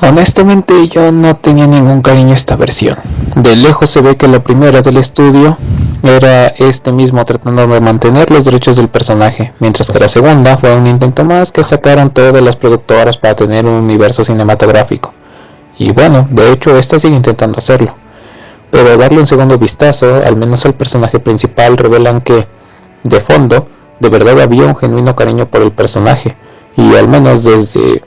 Honestamente yo no tenía ningún cariño a esta versión. De lejos se ve que la primera del estudio era este mismo tratando de mantener los derechos del personaje, mientras que la segunda fue un intento más que sacaron todas las productoras para tener un universo cinematográfico. Y bueno, de hecho esta sigue intentando hacerlo. Pero darle un segundo vistazo, al menos al personaje principal, revelan que, de fondo, de verdad había un genuino cariño por el personaje, y al menos desde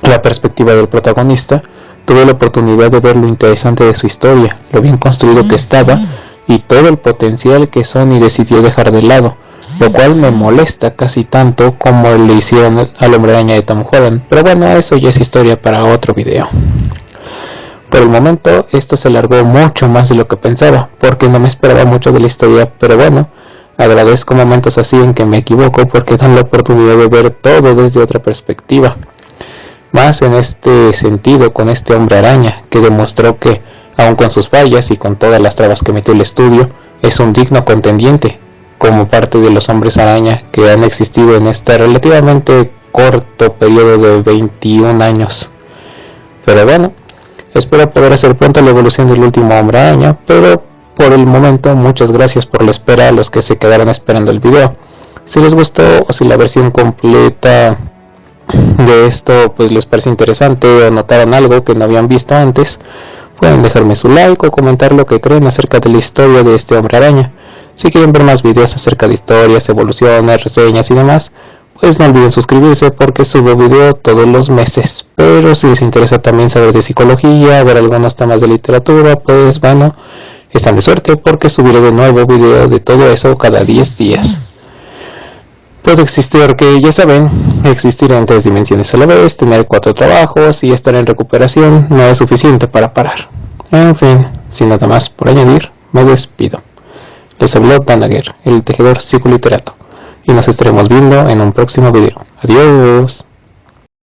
la perspectiva del protagonista, tuve la oportunidad de ver lo interesante de su historia, lo bien construido que estaba y todo el potencial que Sony decidió dejar de lado, lo cual me molesta casi tanto como le hicieron al Hombre Araña de Tom Holland, pero bueno, eso ya es historia para otro video. Por el momento esto se alargó mucho más de lo que pensaba, porque no me esperaba mucho de la historia, pero bueno, agradezco momentos así en que me equivoco porque dan la oportunidad de ver todo desde otra perspectiva. Más en este sentido con este Hombre Araña, que demostró que, aun con sus fallas y con todas las trabas que metió el estudio, es un digno contendiente, como parte de los Hombres Araña que han existido en este relativamente corto periodo de 21 años. Pero bueno, espero poder hacer pronto la evolución del último Hombre Araña, pero por el momento muchas gracias por la espera a los que se quedaron esperando el video. Si les gustó o si la versión completa de esto pues les parece interesante o notaron algo que no habían visto antes, pueden dejarme su like o comentar lo que creen acerca de la historia de este Hombre Araña. Si quieren ver más videos acerca de historias, evoluciones, reseñas y demás, pues no olviden suscribirse porque subo video todos los meses. Pero si les interesa también saber de psicología, ver algunos temas de literatura, pues bueno, están de suerte porque subiré de nuevo video de todo eso cada 10 días. Puede existir, que ya saben, existir en 3 dimensiones a la vez, tener 4 trabajos y estar en recuperación no es suficiente para parar. En fin, sin nada más por añadir, me despido. Les habló Danager, el tejedor psicoliterato, y nos estaremos viendo en un próximo video. Adiós.